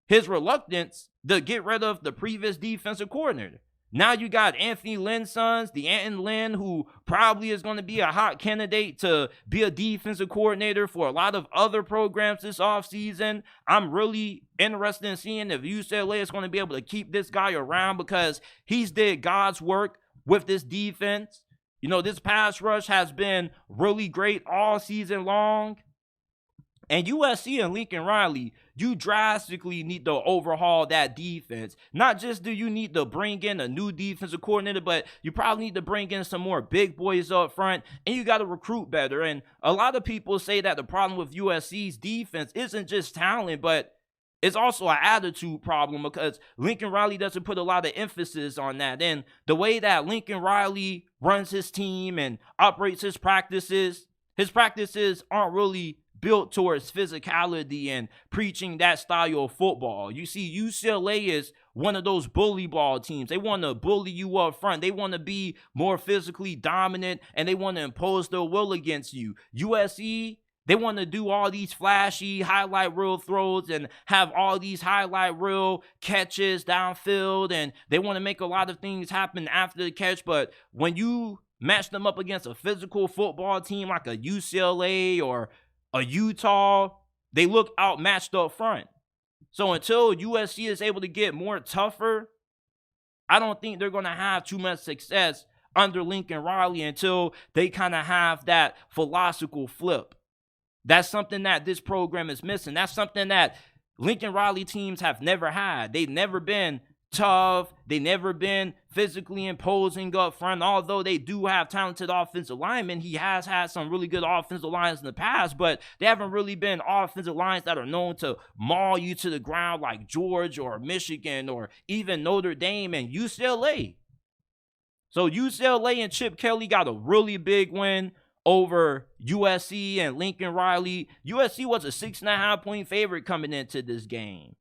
his reluctance to get rid of the previous defensive coordinator. Now you got Anthony Lynn's sons, the Anton Lynn, who probably is going to be a hot candidate to be a defensive coordinator for a lot of other programs this offseason. I'm really interested in seeing if UCLA is going to be able to keep this guy around because he's did God's work with this defense. You know, this pass rush has been really great all season long. And USC and Lincoln Riley, you drastically need to overhaul that defense. Not just do you need to bring in a new defensive coordinator, but you probably need to bring in some more big boys up front, and you got to recruit better. And a lot of people say that the problem with USC's defense isn't just talent, but it's also an attitude problem because Lincoln Riley doesn't put a lot of emphasis on that. And the way that Lincoln Riley runs his team and operates his practices aren't really built towards physicality and preaching that style of football. You see, UCLA is one of those bully ball teams. They want to bully you up front. They want to be more physically dominant, and they want to impose their will against you. USC, they want to do all these flashy highlight reel throws and have all these highlight reel catches downfield, and they want to make a lot of things happen after the catch. But when you match them up against a physical football team like a UCLA or a Utah, they look outmatched up front. So until USC is able to get more tougher, I don't think they're going to have too much success under Lincoln Riley until they kind of have that philosophical flip. That's something that this program is missing. That's something that Lincoln Riley teams have never had. They've never been tough. They've never been physically imposing up front. Although they do have talented offensive linemen, he has had some really good offensive lines in the past, but they haven't really been offensive lines that are known to maul you to the ground like Georgia or Michigan or even Notre Dame and UCLA. So UCLA and Chip Kelly got a really big win over USC and Lincoln Riley. USC was a 6.5-point favorite coming into this game.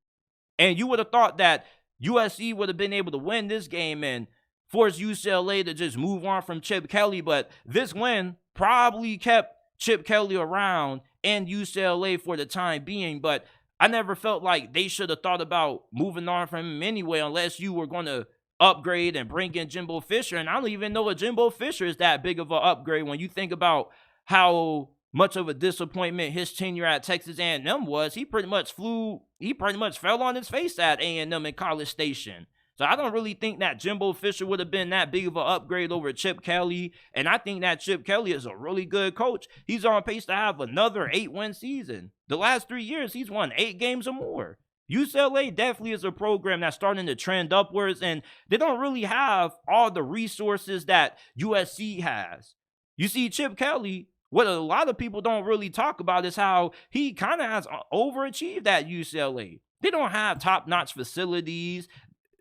And you would have thought that USC would have been able to win this game and force UCLA to just move on from Chip Kelly, but this win probably kept Chip Kelly around and UCLA for the time being, but I never felt like they should have thought about moving on from him anyway unless you were going to upgrade and bring in Jimbo Fisher, and I don't even know if Jimbo Fisher is that big of an upgrade when you think about how much of a disappointment his tenure at Texas A&M was. He pretty much fell on his face at A&M in College Station. So I don't really think that Jimbo Fisher would have been that big of an upgrade over Chip Kelly. And I think that Chip Kelly is a really good coach. He's on pace to have another 8-win season. The last 3 years, he's won 8 games or more. UCLA definitely is a program that's starting to trend upwards, and they don't really have all the resources that USC has. You see, Chip Kelly, what a lot of people don't really talk about is how he kind of has overachieved at UCLA. They don't have top-notch facilities.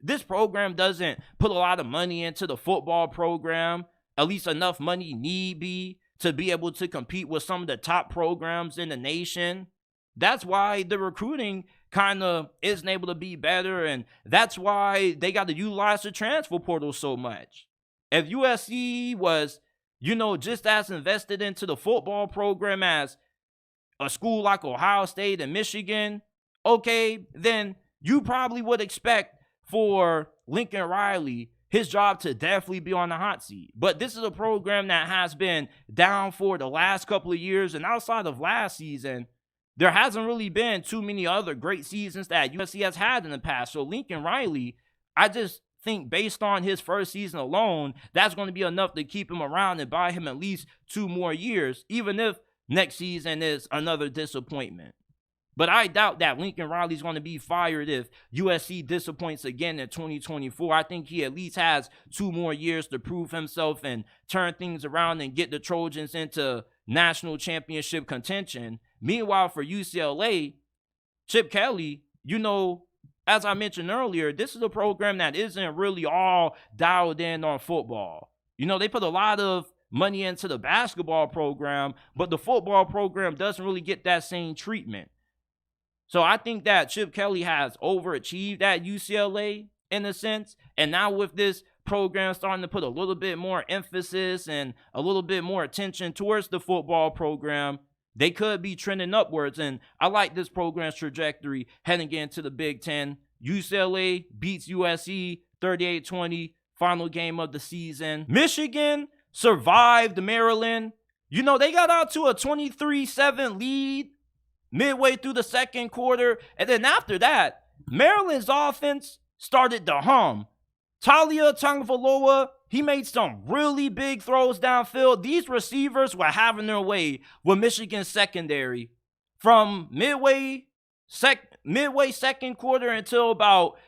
This program doesn't put a lot of money into the football program, at least enough money need be to be able to compete with some of the top programs in the nation. That's why the recruiting kind of isn't able to be better, and that's why they got to utilize the transfer portal so much. If USC was just as invested into the football program as a school like Ohio State and Michigan, okay, then you probably would expect for Lincoln Riley, his job to definitely be on the hot seat. But this is a program that has been down for the last couple of years, and outside of last season, there hasn't really been too many other great seasons that USC has had in the past. So Lincoln Riley, I just think based on his first season alone, that's going to be enough to keep him around and buy him at least 2 more years, even if next season is another disappointment. But I doubt that Lincoln Riley's going to be fired if USC disappoints again in 2024. I think he at least has 2 more years to prove himself and turn things around and get the Trojans into national championship contention. Meanwhile, for UCLA, Chip Kelly, as I mentioned earlier, this is a program that isn't really all dialed in on football. They put a lot of money into the basketball program, but the football program doesn't really get that same treatment. So I think that Chip Kelly has overachieved at UCLA in a sense. And now with this program starting to put a little bit more emphasis and a little bit more attention towards the football program, they could be trending upwards. And I like this program's trajectory heading into the Big Ten. UCLA beats USC 38-20. final game of the season. Michigan survived Maryland. You know, they got out to a 23-7 lead midway through the second quarter. And then after that, Maryland's offense started to hum. Taulia Tagovailoa, he made some really big throws downfield. These receivers were having their way with Michigan's secondary. From midway second quarter until about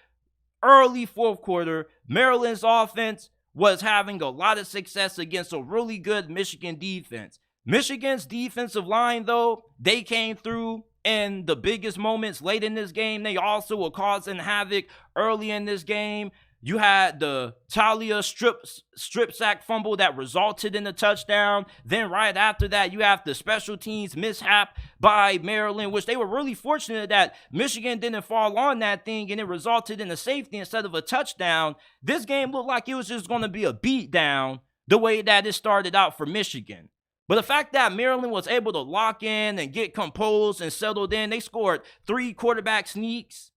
early fourth quarter, Maryland's offense was having a lot of success against a really good Michigan defense. Michigan's defensive line, though, they came through in the biggest moments late in this game. They also were causing havoc early in this game. You had the Taulia strip sack fumble that resulted in a touchdown. Then right after that, you have the special teams mishap by Maryland, which they were really fortunate that Michigan didn't fall on that thing and it resulted in a safety instead of a touchdown. This game looked like it was just going to be a beatdown the way that it started out for Michigan. But the fact that Maryland was able to lock in and get composed and settled in, they scored 3 quarterback sneaks.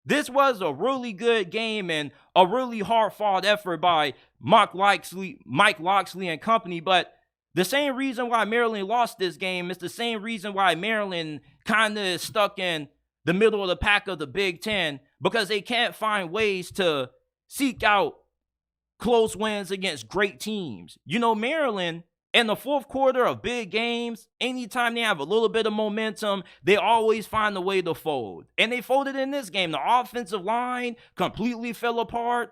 This was a really good game and a really hard-fought effort by Mike Locksley and company. But the same reason why Maryland lost this game is the same reason why Maryland kind of is stuck in the middle of the pack of the Big Ten, because they can't find ways to seek out close wins against great teams. You know, Maryland, in the fourth quarter of big games, anytime they have a little bit of momentum, they always find a way to fold. And they folded in this game. The offensive line completely fell apart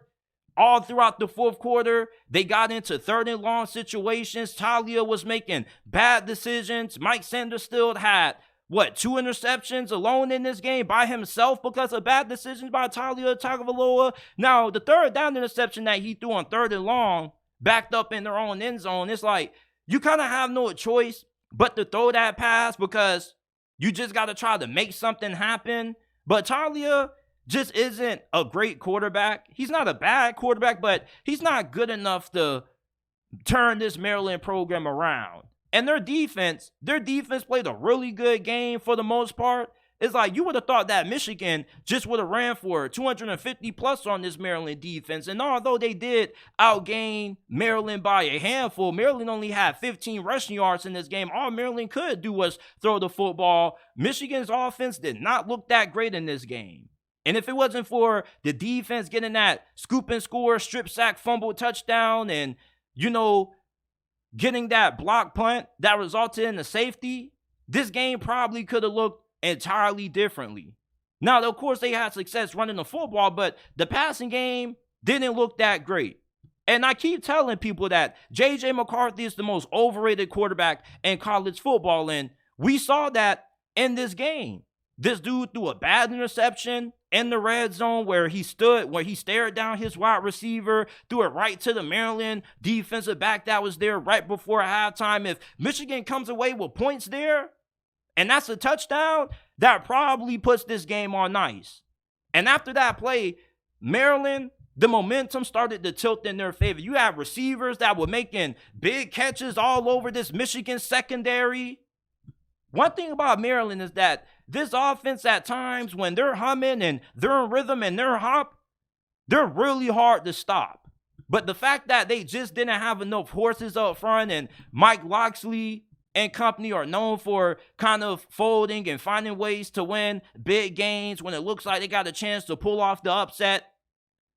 all throughout the fourth quarter. They got into third and long situations. Taulia was making bad decisions. Mike Sanders still had, 2 interceptions alone in this game by himself because of bad decisions by Taulia Tagovailoa. Now, the third down interception that he threw on third and long, backed up in their own end zone, it's like, you kind of have no choice but to throw that pass because you just got to try to make something happen. But Taulia just isn't a great quarterback. He's not a bad quarterback, but he's not good enough to turn this Maryland program around. And their defense played a really good game for the most part. It's like you would have thought that Michigan just would have ran for 250 plus on this Maryland defense. And although they did outgain Maryland by a handful, Maryland only had 15 rushing yards in this game. All Maryland could do was throw the football. Michigan's offense did not look that great in this game. And if it wasn't for the defense getting that scoop and score, strip sack, fumble, touchdown, and, getting that block punt that resulted in a safety, this game probably could have looked entirely differently. Now, of course, they had success running the football, but the passing game didn't look that great. And I keep telling people that J.J. McCarthy is the most overrated quarterback in college football, and we saw that in this game. This dude threw a bad interception in the red zone where he stared down his wide receiver, threw it right to the Maryland defensive back that was there right before halftime. If Michigan comes away with points there, and that's a touchdown, that probably puts this game on ice. And after that play, Maryland, the momentum started to tilt in their favor. You have receivers that were making big catches all over this Michigan secondary. One thing about Maryland is that this offense at times, when they're humming and they're in rhythm and they're hop, they're really hard to stop. But the fact that they just didn't have enough horses up front, and Mike Locksley and company are known for kind of folding and finding ways to win big games when it looks like they got a chance to pull off the upset.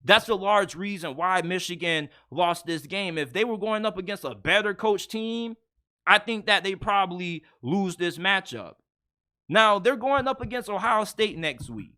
That's a large reason why Michigan lost this game. If they were going up against a better coach team, I think that they probably lose this matchup. Now, they're going up against Ohio State next week.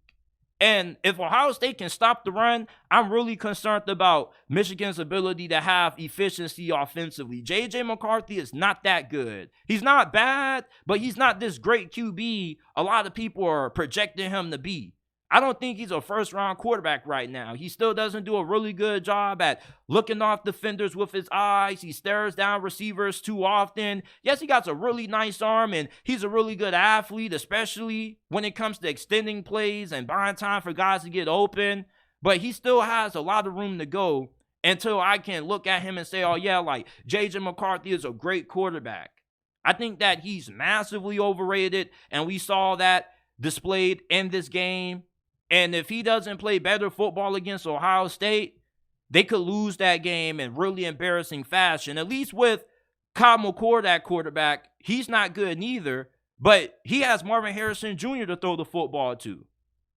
And if Ohio State can stop the run, I'm really concerned about Michigan's ability to have efficiency offensively. J.J. McCarthy is not that good. He's not bad, but he's not this great QB a lot of people are projecting him to be. I don't think he's a first-round quarterback right now. He still doesn't do a really good job at looking off defenders with his eyes. He stares down receivers too often. Yes, he got a really nice arm, and he's a really good athlete, especially when it comes to extending plays and buying time for guys to get open. But he still has a lot of room to go until I can look at him and say, oh, yeah, like J.J. McCarthy is a great quarterback. I think that he's massively overrated, and we saw that displayed in this game. And if he doesn't play better football against Ohio State, they could lose that game in really embarrassing fashion. At least with Kyle McCord at quarterback, he's not good neither, but he has Marvin Harrison Jr. to throw the football to.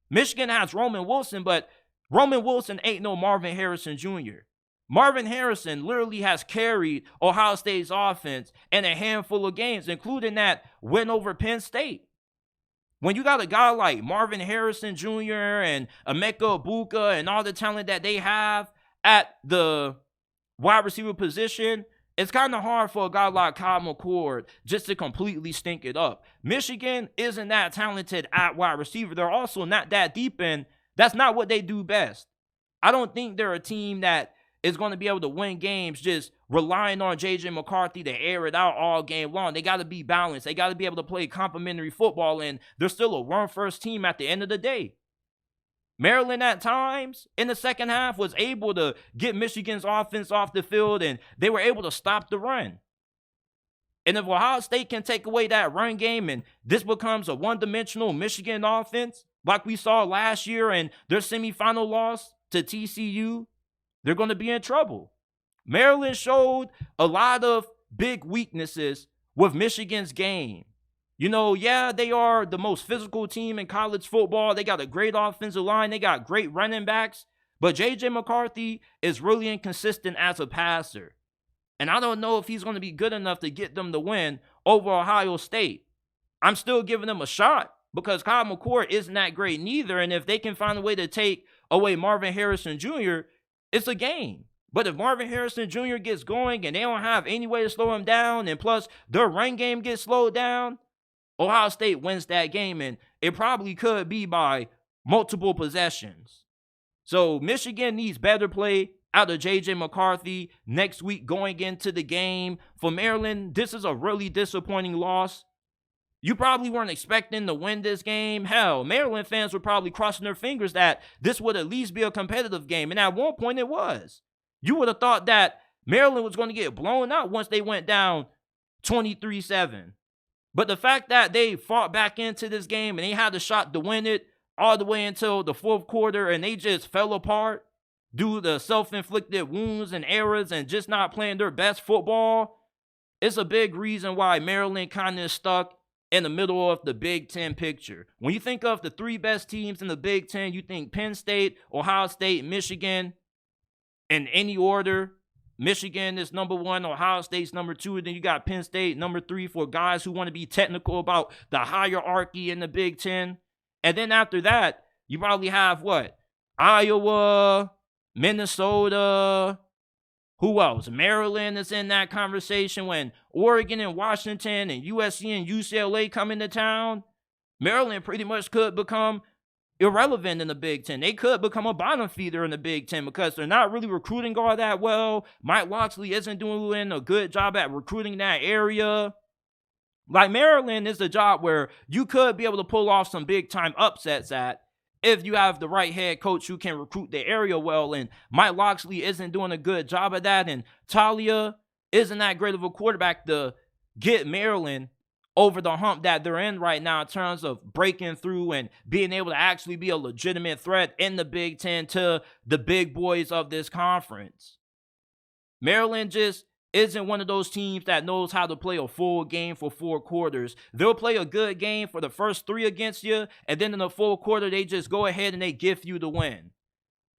Michigan has Roman Wilson, but Roman Wilson ain't no Marvin Harrison Jr. Marvin Harrison literally has carried Ohio State's offense in a handful of games, including that win over Penn State. When you got a guy like Marvin Harrison Jr. and Emeka Egbuka and all the talent that they have at the wide receiver position, it's kind of hard for a guy like Kyle McCord just to completely stink it up. Michigan isn't that talented at wide receiver. They're also not that deep in. That's not what they do best. I don't think they're a team that is going to be able to win games just relying on J.J. McCarthy to air it out all game long. They got to be balanced. They got to be able to play complementary football, and they're still a run-first team at the end of the day. Maryland at times in the second half was able to get Michigan's offense off the field, and they were able to stop the run. And if Ohio State can take away that run game and this becomes a one-dimensional Michigan offense like we saw last year in their semifinal loss to TCU, they're going to be in trouble. Maryland showed a lot of big weaknesses with Michigan's game. You know, yeah, they are the most physical team in college football. They got a great offensive line. They got great running backs. But J.J. McCarthy is really inconsistent as a passer. And I don't know if he's going to be good enough to get them to win over Ohio State. I'm still giving them a shot because Kyle McCord isn't that great neither. And if they can find a way to take away Marvin Harrison Jr., it's a game. But if Marvin Harrison Jr. gets going and they don't have any way to slow him down, and plus their run game gets slowed down, Ohio State wins that game, and it probably could be by multiple possessions. So Michigan needs better play out of J.J. McCarthy next week going into the game. For Maryland, this is a really disappointing loss. You probably weren't expecting to win this game. Hell, Maryland fans were probably crossing their fingers that this would at least be a competitive game. And at one point it was. You would have thought that Maryland was going to get blown out once they went down 23-7. But the fact that they fought back into this game and they had a shot to win it all the way until the fourth quarter and they just fell apart due to self-inflicted wounds and errors and just not playing their best football, it's a big reason why Maryland kind of stuck in the middle of the Big Ten picture. When you think of the three best teams in the Big Ten, you think Penn State, Ohio State, Michigan. In any order, Michigan is number one, Ohio State's number two, and then you got Penn State number three for guys who want to be technical about the hierarchy in the Big Ten. And then after that, you probably have what? Iowa, Minnesota. Who else? Maryland is in that conversation. When Oregon and Washington and USC and UCLA come into town, Maryland pretty much could become irrelevant in the Big Ten. They could become a bottom feeder in the Big Ten because they're not really recruiting all that well. Mike Locksley isn't doing a good job at recruiting that area. Like, Maryland is a job where you could be able to pull off some big-time upsets at if you have the right head coach who can recruit the area well, and Mike Locksley isn't doing a good job of that, and Taulia isn't that great of a quarterback to get Maryland over the hump that they're in right now in terms of breaking through and being able to actually be a legitimate threat in the Big Ten to the big boys of this conference. Maryland just isn't one of those teams that knows how to play a full game for 4 quarters. They'll play a good game for the first 3 against you, and then in the fourth quarter, they just go ahead and they gift you the win.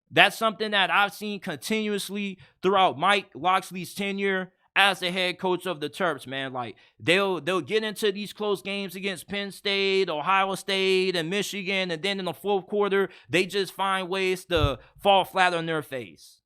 That's something that I've seen continuously throughout Mike Locksley's tenure as the head coach of the Terps, man. Like, they'll get into these close games against Penn State, Ohio State, and Michigan, and then in the fourth quarter, they just find ways to fall flat on their face.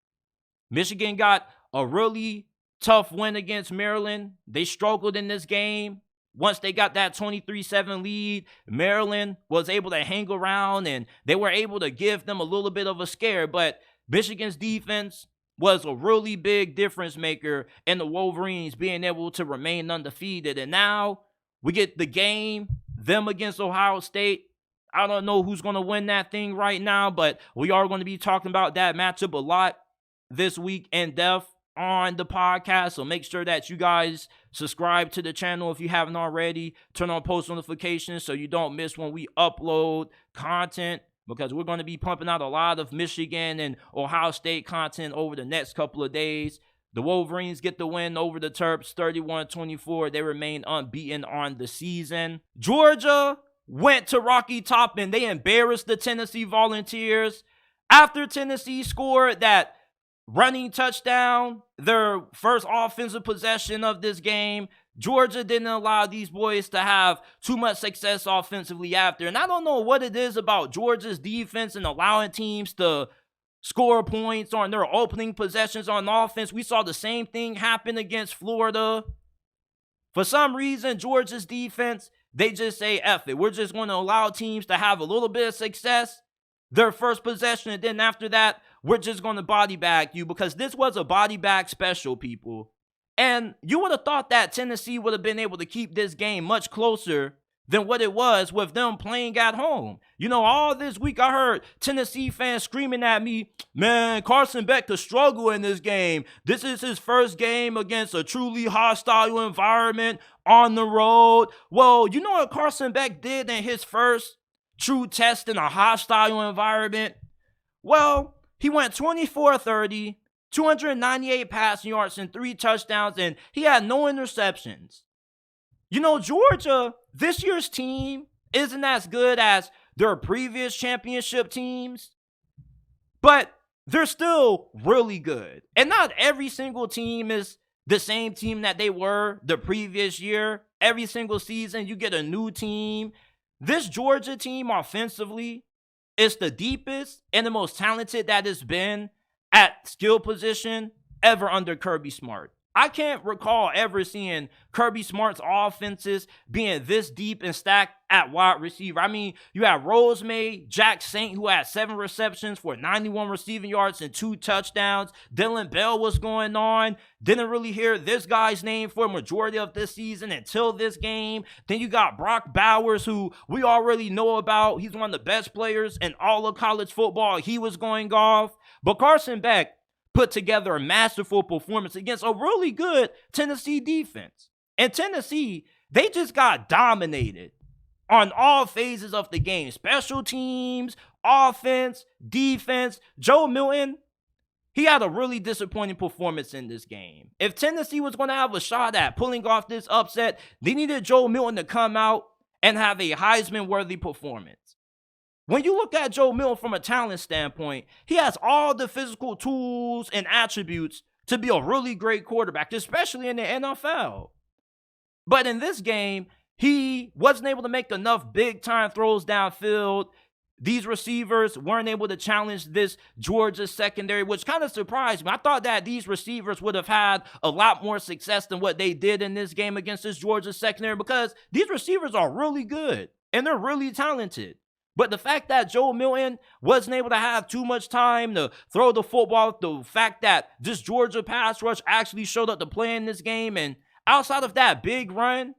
Michigan got a really tough win against Maryland. They struggled in this game. Once they got that 23-7 lead, Maryland was able to hang around, and they were able to give them a little bit of a scare, but Michigan's defense was a really big difference maker in the Wolverines being able to remain undefeated. And now we get the game, them against Ohio State. I don't know who's going to win that thing right now, but we are going to be talking about that matchup a lot this week in depth on the podcast. So make sure that you guys subscribe to the channel if you haven't already. Turn on post notifications so you don't miss when we upload content. because we're going to be pumping out a lot of Michigan and Ohio State content over the next couple of days. The Wolverines get the win over the Terps, 31-24. They remain unbeaten on the season. Georgia went to Rocky Top and they embarrassed the Tennessee Volunteers. After Tennessee scored that running touchdown, their first offensive possession of this game, Georgia didn't allow these boys to have too much success offensively after. And I don't know what it is about Georgia's defense and allowing teams to score points on their opening possessions on offense. We saw the same thing happen against Florida. For some reason, Georgia's defense, they just say, F it. We're just going to allow teams to have a little bit of success their first possession, and then after that, we're just going to body bag you, because this was a body bag special, people. And you would have thought that Tennessee would have been able to keep this game much closer than what it was with them playing at home. You know, all this week I heard Tennessee fans screaming at me, man, Carson Beck could struggle in this game. This is his first game against a truly hostile environment on the road. Well, you know what Carson Beck did in his first true test in a hostile environment? Well, he went 24-30, 298 passing yards and 3 touchdowns, and he had no interceptions. You know, Georgia, this year's team isn't as good as their previous championship teams, but they're still really good. And not every single team is the same team that they were the previous year. Every single season, you get a new team. This Georgia team offensively is the deepest and the most talented that it's been at skill position ever under Kirby Smart. I can't recall ever seeing Kirby Smart's offenses being this deep and stacked at wide receiver. I mean, you have Drake Maye, Jack Saint, who had 7 receptions for 91 receiving yards and 2 touchdowns. Dylan Bell was going on. Didn't really hear this guy's name for a majority of this season until this game. Then you got Brock Bowers, who we already know about. He's one of the best players in all of college football. He was going off. But Carson Beck put together a masterful performance against a really good Tennessee defense. And Tennessee, they just got dominated on all phases of the game. Special teams, offense, defense. Joe Milton, he had a really disappointing performance in this game. If Tennessee was going to have a shot at pulling off this upset, they needed Joe Milton to come out and have a Heisman-worthy performance. When you look at Joe Milton from a talent standpoint, he has all the physical tools and attributes to be a really great quarterback, especially in the NFL. But in this game, he wasn't able to make enough big-time throws downfield. These receivers weren't able to challenge this Georgia secondary, which kind of surprised me. I thought that these receivers would have had a lot more success than what they did in this game against this Georgia secondary, because these receivers are really good and they're really talented. But the fact that Joe Milton wasn't able to have too much time to throw the football, the fact that this Georgia pass rush actually showed up to play in this game, and outside of that big run,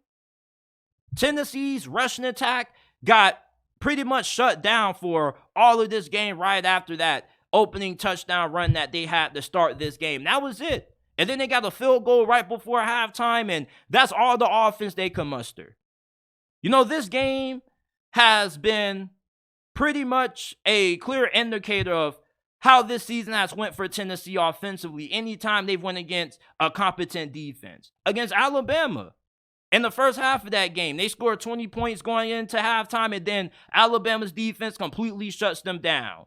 Tennessee's rushing attack got pretty much shut down for all of this game right after that opening touchdown run that they had to start this game. That was it. And then they got a field goal right before halftime, and that's all the offense they could muster. You know, this game has been pretty much a clear indicator of how this season has went for Tennessee offensively anytime they've went against a competent defense. Against Alabama, in the first half of that game, they scored 20 points going into halftime, and then Alabama's defense completely shuts them down.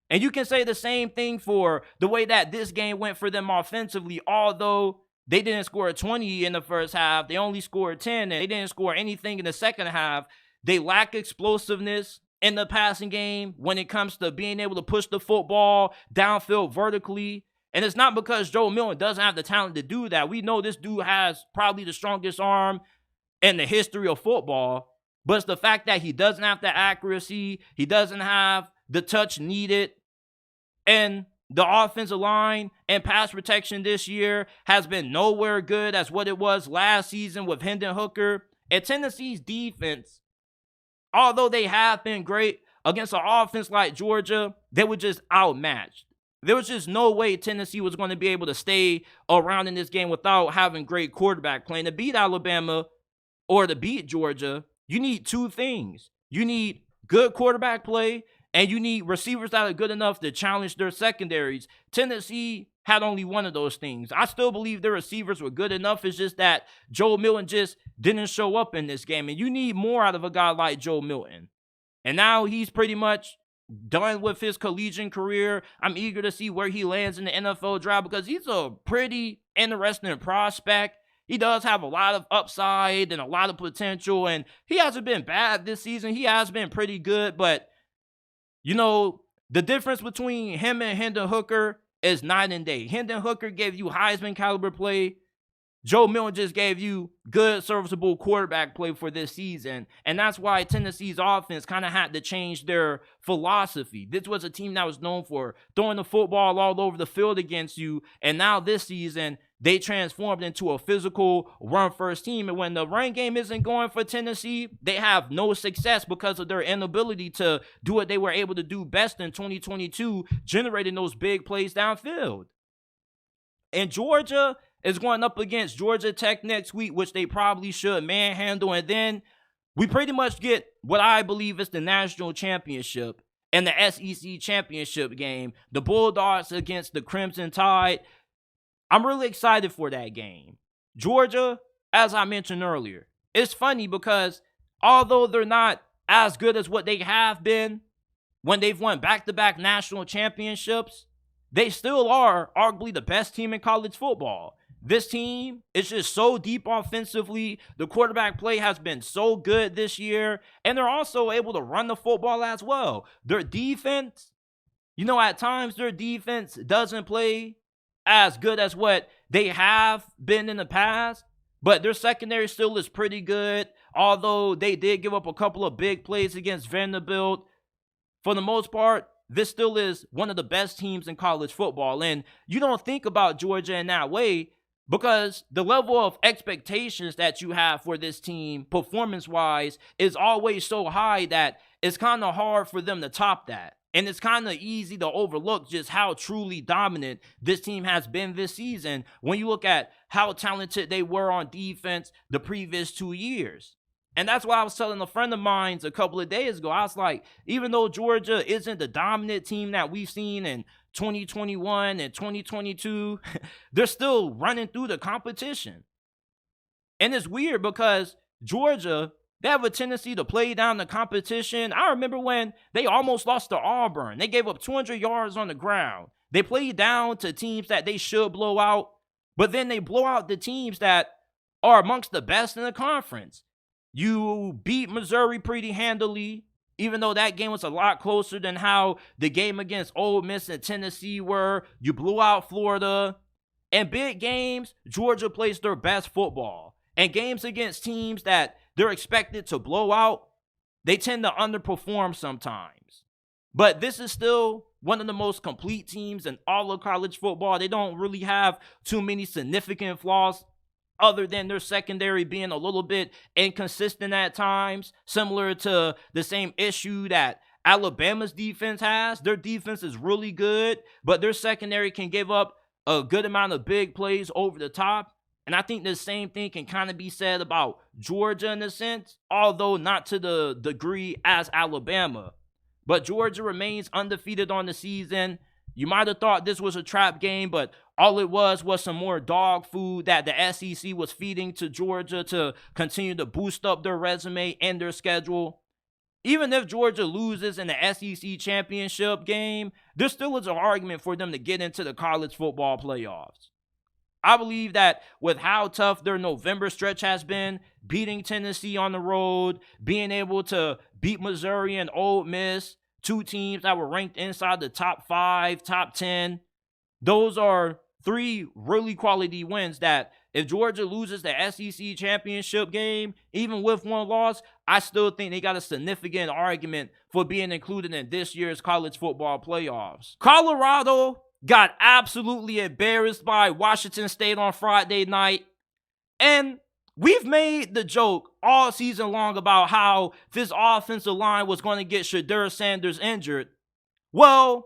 And you can say the same thing for the way that this game went for them offensively, although they didn't score 20 in the first half. They only scored 10, and they didn't score anything in the second half. They lack explosiveness in the passing game when it comes to being able to push the football downfield vertically. And it's not because Joe Milton doesn't have the talent to do that. We know this dude has probably the strongest arm in the history of football. But it's the fact that he doesn't have the accuracy. He doesn't have the touch needed. And the offensive line and pass protection this year has been nowhere good as what it was last season with Hendon Hooker. And Tennessee's defense, although they have been great against an offense like Georgia, they were just outmatched. There was just no way Tennessee was going to be able to stay around in this game without having great quarterback play. To beat Alabama or to beat Georgia, you need 2 things. You need good quarterback play, and you need receivers that are good enough to challenge their secondaries. Tennessee had only one of those things. I still believe their receivers were good enough. It's just that Joe Milton just didn't show up in this game, and you need more out of a guy like Joe Milton. And now he's pretty much done with his collegiate career. I'm eager to see where he lands in the NFL draft because he's a pretty interesting prospect. He does have a lot of upside and a lot of potential, and he hasn't been bad this season. He has been pretty good, but, you know, the difference between him and Hendon Hooker is night and day. Hendon Hooker gave you Heisman caliber play. Joe Milton just gave you good, serviceable quarterback play for this season. And that's why Tennessee's offense kind of had to change their philosophy. This was a team that was known for throwing the football all over the field against you. And now this season, they transformed into a physical run-first team. And when the run game isn't going for Tennessee, they have no success because of their inability to do what they were able to do best in 2022, generating those big plays downfield. And Georgia is going up against Georgia Tech next week, which they probably should manhandle. And then we pretty much get what I believe is the national championship and the SEC championship game. The Bulldogs against the Crimson Tide. I'm really excited for that game. Georgia, as I mentioned earlier, it's funny because although they're not as good as what they have been when they've won back-to-back national championships, they still are arguably the best team in college football. This team is just so deep offensively. The quarterback play has been so good this year, and they're also able to run the football as well. Their defense, you know, at times their defense doesn't play as good as what they have been in the past, but their secondary still is pretty good, although they did give up a couple of big plays against Vanderbilt. For the most part, this still is one of the best teams in college football, and you don't think about Georgia in that way because the level of expectations that you have for this team, performance-wise, is always so high that it's kind of hard for them to top that. And it's kind of easy to overlook just how truly dominant this team has been this season when you look at how talented they were on defense the previous 2 years. And that's why I was telling a friend of mine a couple of days ago. I was like, even though Georgia isn't the dominant team that we've seen in 2021 and 2022, they're still running through the competition. And it's weird because Georgia, they have a tendency to play down the competition. I remember when they almost lost to Auburn. They gave up 200 yards on the ground. They played down to teams that they should blow out, but then they blow out the teams that are amongst the best in the conference. You beat Missouri pretty handily, even though that game was a lot closer than how the game against Ole Miss and Tennessee were. You blew out Florida. In big games, Georgia plays their best football. And games against teams that they're expected to blow out, they tend to underperform sometimes. But this is still one of the most complete teams in all of college football. They don't really have too many significant flaws other than their secondary being a little bit inconsistent at times, similar to the same issue that Alabama's defense has. Their defense is really good, but their secondary can give up a good amount of big plays over the top. And I think the same thing can kind of be said about Georgia in a sense, although not to the degree as Alabama. But Georgia remains undefeated on the season. You might have thought this was a trap game, but all it was some more dog food that the SEC was feeding to Georgia to continue to boost up their resume and their schedule. Even if Georgia loses in the SEC championship game, there still is an argument for them to get into the college football playoffs. I believe that with how tough their November stretch has been, beating Tennessee on the road, being able to beat Missouri and Ole Miss, two teams that were ranked inside the top 5, top 10, those are 3 really quality wins that if Georgia loses the SEC championship game, even with one loss, I still think they got a significant argument for being included in this year's college football playoffs. Colorado got absolutely embarrassed by Washington State on Friday night. And we've made the joke all season long about how this offensive line was going to get Shedeur Sanders injured. Well,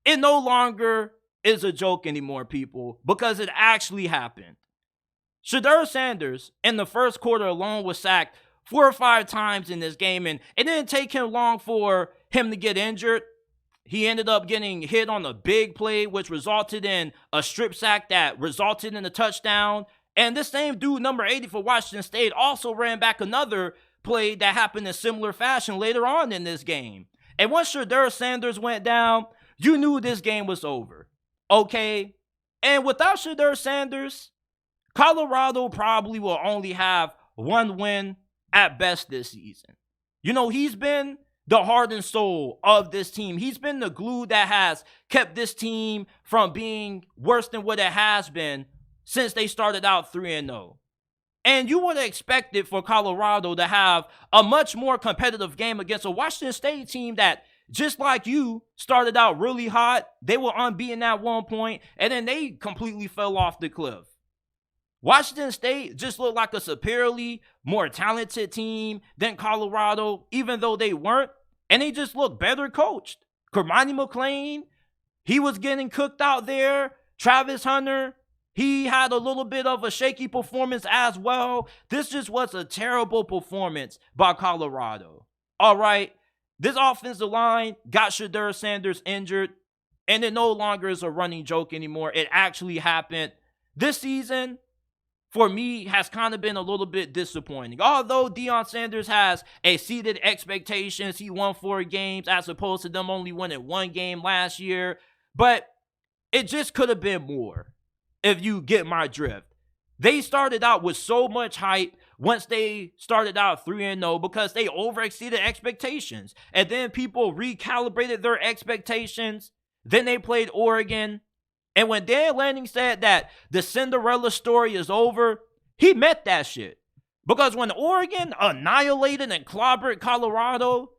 it no longer is a joke anymore, people, because it actually happened. Shedeur Sanders, in the first quarter alone, was sacked 4 or 5 times in this game, and it didn't take him long for him to get injured. He ended up getting hit on a big play, which resulted in a strip sack that resulted in a touchdown. And this same dude, number 80 for Washington State, also ran back another play that happened in similar fashion later on in this game. And once Shedeur Sanders went down, you knew this game was over. Okay? And without Shedeur Sanders, Colorado probably will only have one win at best this season. You know, he's been the heart and soul of this team. He's been the glue that has kept this team from being worse than what it has been since they started out 3-0. And you would have expected for Colorado to have a much more competitive game against a Washington State team that, just like you, started out really hot. They were unbeaten at one point, and then they completely fell off the cliff. Washington State just looked like a superiorly more talented team than Colorado, even though they weren't, and they just looked better coached. Kermani McClain, he was getting cooked out there. Travis Hunter, he had a little bit of a shaky performance as well. This just was a terrible performance by Colorado. All right, this offensive line got Shedeur Sanders injured, and it no longer is a running joke anymore. It actually happened. This season, for me, has kind of been a little bit disappointing. Although Deion Sanders has exceeded expectations, he won 4 games as opposed to them only winning 1 game last year. But it just could have been more, if you get my drift. They started out with so much hype once they started out 3-0 because they overexceeded expectations. And then people recalibrated their expectations. Then they played Oregon. And when Dan Lanning said that the Cinderella story is over, he meant that shit. Because when Oregon annihilated and clobbered Colorado,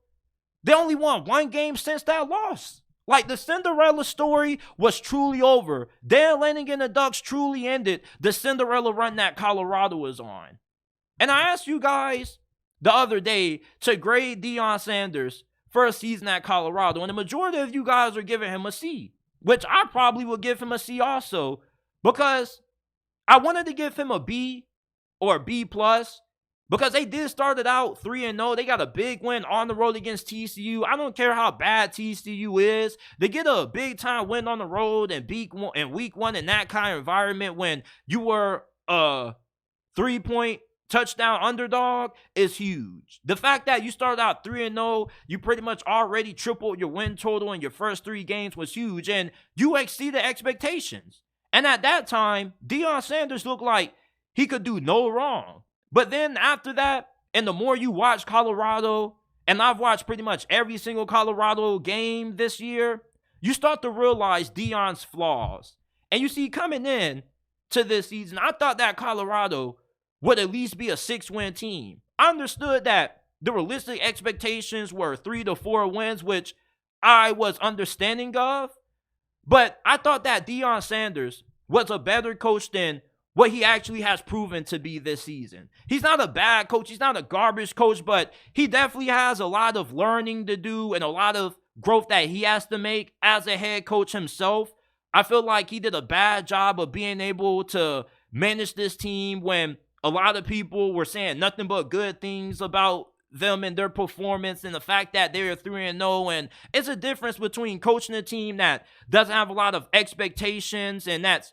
they only won 1 game since that loss. Like, the Cinderella story was truly over. Dan Lanning and the Ducks truly ended the Cinderella run that Colorado was on. And I asked you guys the other day to grade Deion Sanders' first season at Colorado, and the majority of you guys are giving him a C. Which I probably will give him a C also, because I wanted to give him a B or a B+, because they did start it out 3-0. They got a big win on the road against TCU. I don't care how bad TCU is. They get a big-time win on the road in week 1 in that kind of environment when you were a 3-point touchdown underdog is huge. The fact that you started out 3-0, you pretty much already tripled your win total in your first 3 games was huge, and you exceeded expectations. And at that time, Deion Sanders looked like he could do no wrong. But then after that, and the more you watch Colorado, and I've watched pretty much every single Colorado game this year, you start to realize Deion's flaws. And you see, coming in to this season, I thought that Colorado would at least be a 6-win team. I understood that the realistic expectations were 3 to 4 wins, which I was understanding of. But I thought that Deion Sanders was a better coach than what he actually has proven to be this season. He's not a bad coach. He's not a garbage coach, but he definitely has a lot of learning to do and a lot of growth that he has to make as a head coach himself. I feel like he did a bad job of being able to manage this team when a lot of people were saying nothing but good things about them and their performance and the fact that they're 3-0. And it's a difference between coaching a team that doesn't have a lot of expectations and that's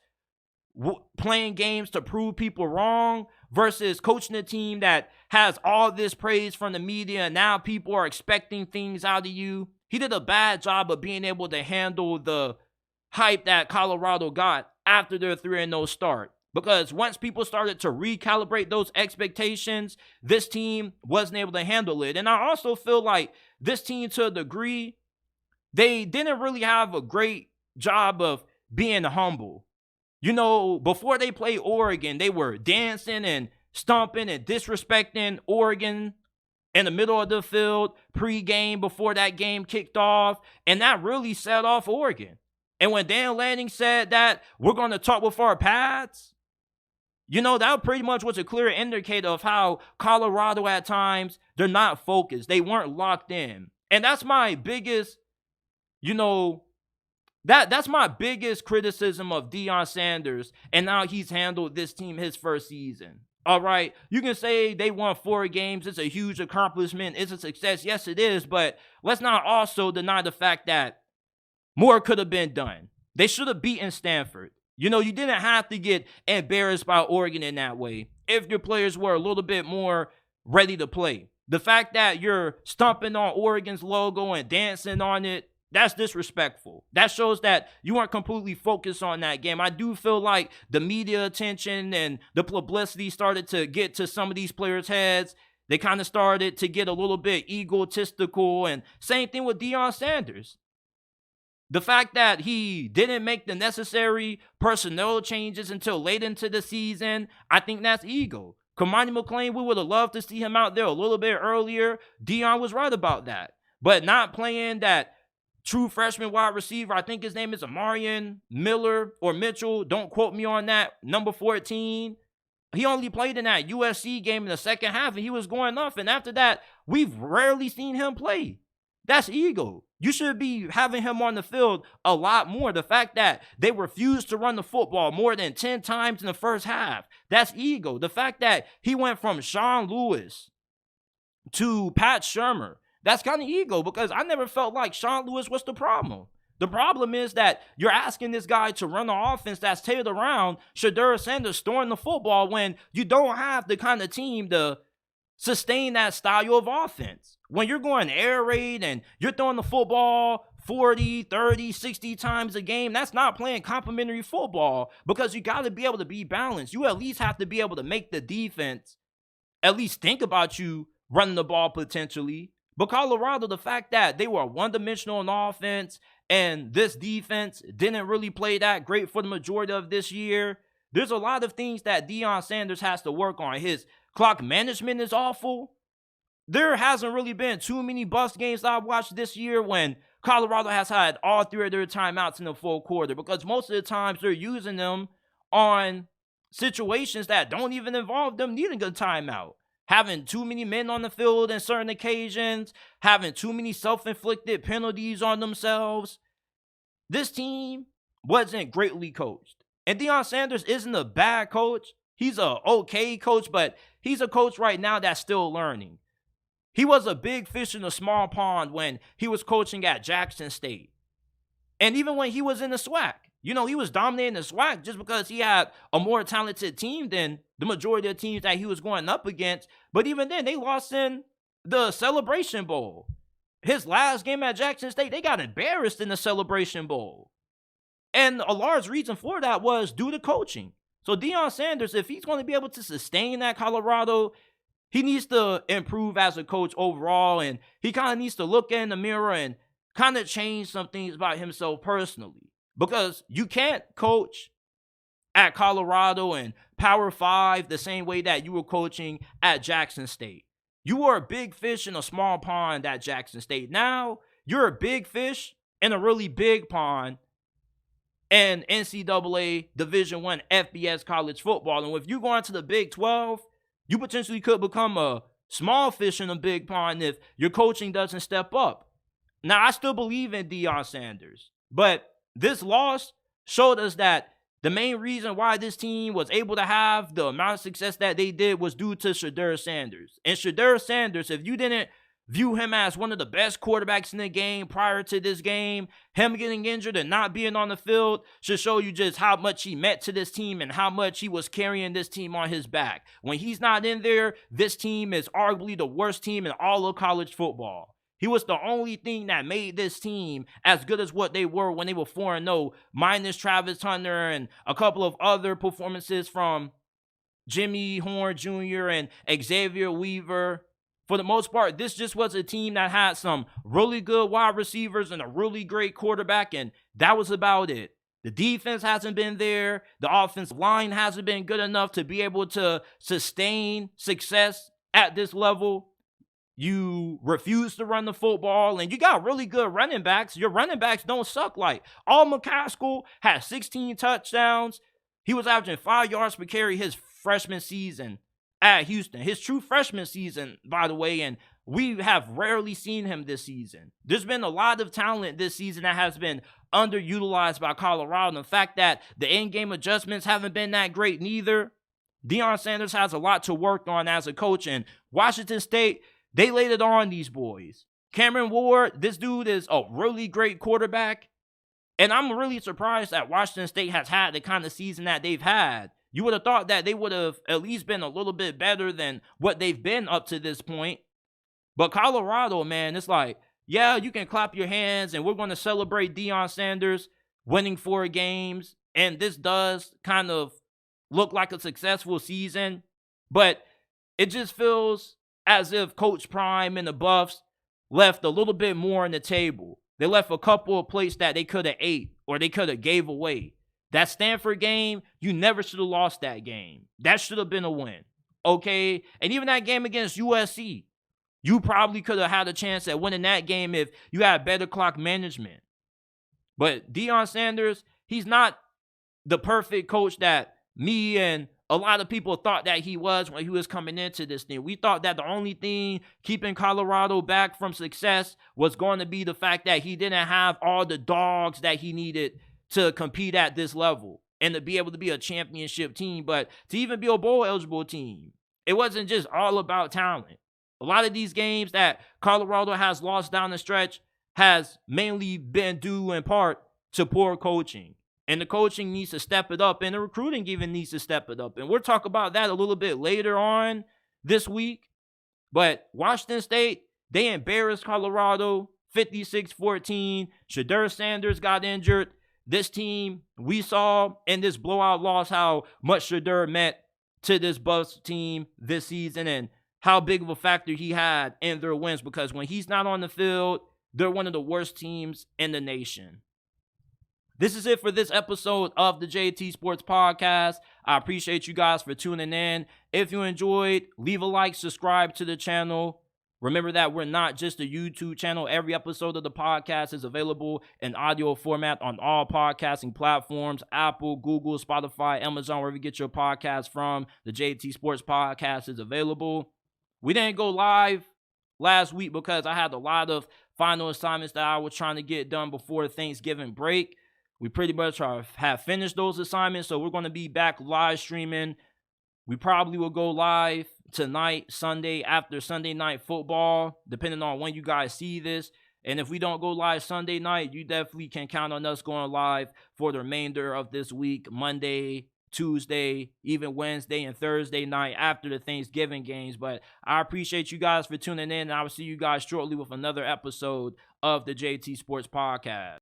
playing games to prove people wrong versus coaching a team that has all this praise from the media and now people are expecting things out of you. He did a bad job of being able to handle the hype that Colorado got after their 3-0 start. Because once people started to recalibrate those expectations, this team wasn't able to handle it. And I also feel like this team, to a degree, they didn't really have a great job of being humble. You know, before they played Oregon, they were dancing and stomping and disrespecting Oregon in the middle of the field pre-game before that game kicked off. And that really set off Oregon. And when Dan Lanning said that we're going to talk with our pads, you know, that pretty much was a clear indicator of how Colorado at times, they're not focused. They weren't locked in. And that's my biggest, you know, that's my biggest criticism of Deion Sanders and how he's handled this team his first season. All right, you can say they won 4 games. It's a huge accomplishment. It's a success. Yes, it is. But let's not also deny the fact that more could have been done. They should have beaten Stanford. You didn't have to get embarrassed by Oregon in that way if your players were a little bit more ready to play. The fact that you're stomping on Oregon's logo and dancing on it, that's disrespectful. That shows that you weren't completely focused on that game. I do feel like the media attention and the publicity started to get to some of these players' heads. They kind of started to get a little bit egotistical, and same thing with Deion Sanders. The fact that he didn't make the necessary personnel changes until late into the season, I think that's ego. Kamani McLean, we would have loved to see him out there a little bit earlier. Deion was right about that. But not playing that true freshman wide receiver, I think his name is Omarion Miller or Mitchell. Don't quote me on that. Number 14. He only played in that USC game in the second half, and he was going off. And after that, we've rarely seen him play. That's ego. You should be having him on the field a lot more. The fact that they refused to run the football more than 10 times in the first half, that's ego. The fact that he went from Sean Lewis to Pat Shurmur, that's kind of ego, because I never felt like Sean Lewis was the problem. The problem is that you're asking this guy to run an offense that's tailored around Shedeur Sanders throwing the football when you don't have the kind of team to sustain that style of offense. When you're going air raid and you're throwing the football 40, 30, 60 times a game, that's not playing complimentary football, because you got to be able to be balanced. You at least have to be able to make the defense at least think about you running the ball potentially. But Colorado, the fact that they were one-dimensional on offense and this defense didn't really play that great for the majority of this year, there's a lot of things that Deion Sanders has to work on. His clock management is awful. There hasn't really been too many bust games I've watched this year when Colorado has had all 3 of their timeouts in the full quarter, because most of the times they're using them on situations that don't even involve them needing a timeout. Having too many men on the field on certain occasions, having too many self-inflicted penalties on themselves. This team wasn't greatly coached. And Deion Sanders isn't a bad coach. He's a okay coach, but he's a coach right now that's still learning. He was a big fish in a small pond when he was coaching at Jackson State. And even when he was in the SWAC, he was dominating the SWAC just because he had a more talented team than the majority of teams that he was going up against. But even then, they lost in the Celebration Bowl. His last game at Jackson State, they got embarrassed in the Celebration Bowl. And a large reason for that was due to coaching. So Deion Sanders, if he's going to be able to sustain that Colorado, he needs to improve as a coach overall, and he kind of needs to look in the mirror and kind of change some things about himself personally. Because you can't coach at Colorado and Power 5 the same way that you were coaching at Jackson State. You were a big fish in a small pond at Jackson State. Now, you're a big fish in a really big pond in NCAA Division I FBS college football. And if you go into the Big 12, you potentially could become a small fish in a big pond if your coaching doesn't step up. Now, I still believe in Deion Sanders, but this loss showed us that the main reason why this team was able to have the amount of success that they did was due to Shedeur Sanders. And Shedeur Sanders, if you didn't view him as one of the best quarterbacks in the game prior to this game, him getting injured and not being on the field should show you just how much he meant to this team and how much he was carrying this team on his back. When he's not in there, this team is arguably the worst team in all of college football. He was the only thing that made this team as good as what they were when they were 4-0, minus Travis Hunter and a couple of other performances from Jimmy Horn Jr. and Xavier Weaver. For the most part, this just was a team that had some really good wide receivers and a really great quarterback, and that was about it. The defense hasn't been there. The offensive line hasn't been good enough to be able to sustain success at this level. You refuse to run the football, and you got really good running backs. Your running backs don't suck. Like, All McCaskill had 16 touchdowns. He was averaging 5 yards per carry his freshman season at Houston. His true freshman season, by the way, and we have rarely seen him this season. There's been a lot of talent this season that has been underutilized by Colorado. And the fact that the in-game adjustments haven't been that great neither. Deion Sanders has a lot to work on as a coach, and Washington State, they laid it on these boys. Cameron Ward, this dude is a really great quarterback, and I'm really surprised that Washington State has had the kind of season that they've had. You would have thought that they would have at least been a little bit better than what they've been up to this point. But Colorado, man, it's like, yeah, you can clap your hands, and we're going to celebrate Deion Sanders winning 4 games, and this does kind of look like a successful season, but it just feels as if Coach Prime and the Buffs left a little bit more on the table. They left a couple of plates that they could have ate or they could have gave away. That Stanford game, you never should have lost that game. That should have been a win, okay? And even that game against USC, you probably could have had a chance at winning that game if you had better clock management. But Deion Sanders, he's not the perfect coach that me and a lot of people thought that he was when he was coming into this thing. We thought that the only thing keeping Colorado back from success was going to be the fact that he didn't have all the dogs that he needed to compete at this level and to be able to be a championship team, but to even be a bowl-eligible team. It wasn't just all about talent. A lot of these games that Colorado has lost down the stretch has mainly been due in part to poor coaching. And the coaching needs to step it up, and the recruiting even needs to step it up. And we'll talk about that a little bit later on this week. But Washington State, they embarrassed Colorado 56-14. Shedeur Sanders got injured. This team, we saw in this blowout loss how much Shedeur meant to this Buffs team this season and how big of a factor he had in their wins, because when he's not on the field, they're one of the worst teams in the nation. This is it for this episode of the JT Sports Podcast. I appreciate you guys for tuning in. If you enjoyed, leave a like, subscribe to the channel. Remember that we're not just a YouTube channel. Every episode of the podcast is available in audio format on all podcasting platforms: Apple, Google, Spotify, Amazon, wherever you get your podcast from. The JT Sports Podcast is available. We didn't go live last week because I had a lot of final assignments that I was trying to get done before the Thanksgiving break. We pretty much have finished those assignments, so we're going to be back live streaming. We probably will go live tonight, Sunday, after Sunday night football, depending on when you guys see this. And if we don't go live Sunday night, you definitely can count on us going live for the remainder of this week, Monday, Tuesday, even Wednesday and Thursday night after the Thanksgiving games. But I appreciate you guys for tuning in, and I will see you guys shortly with another episode of the JT Sports Podcast.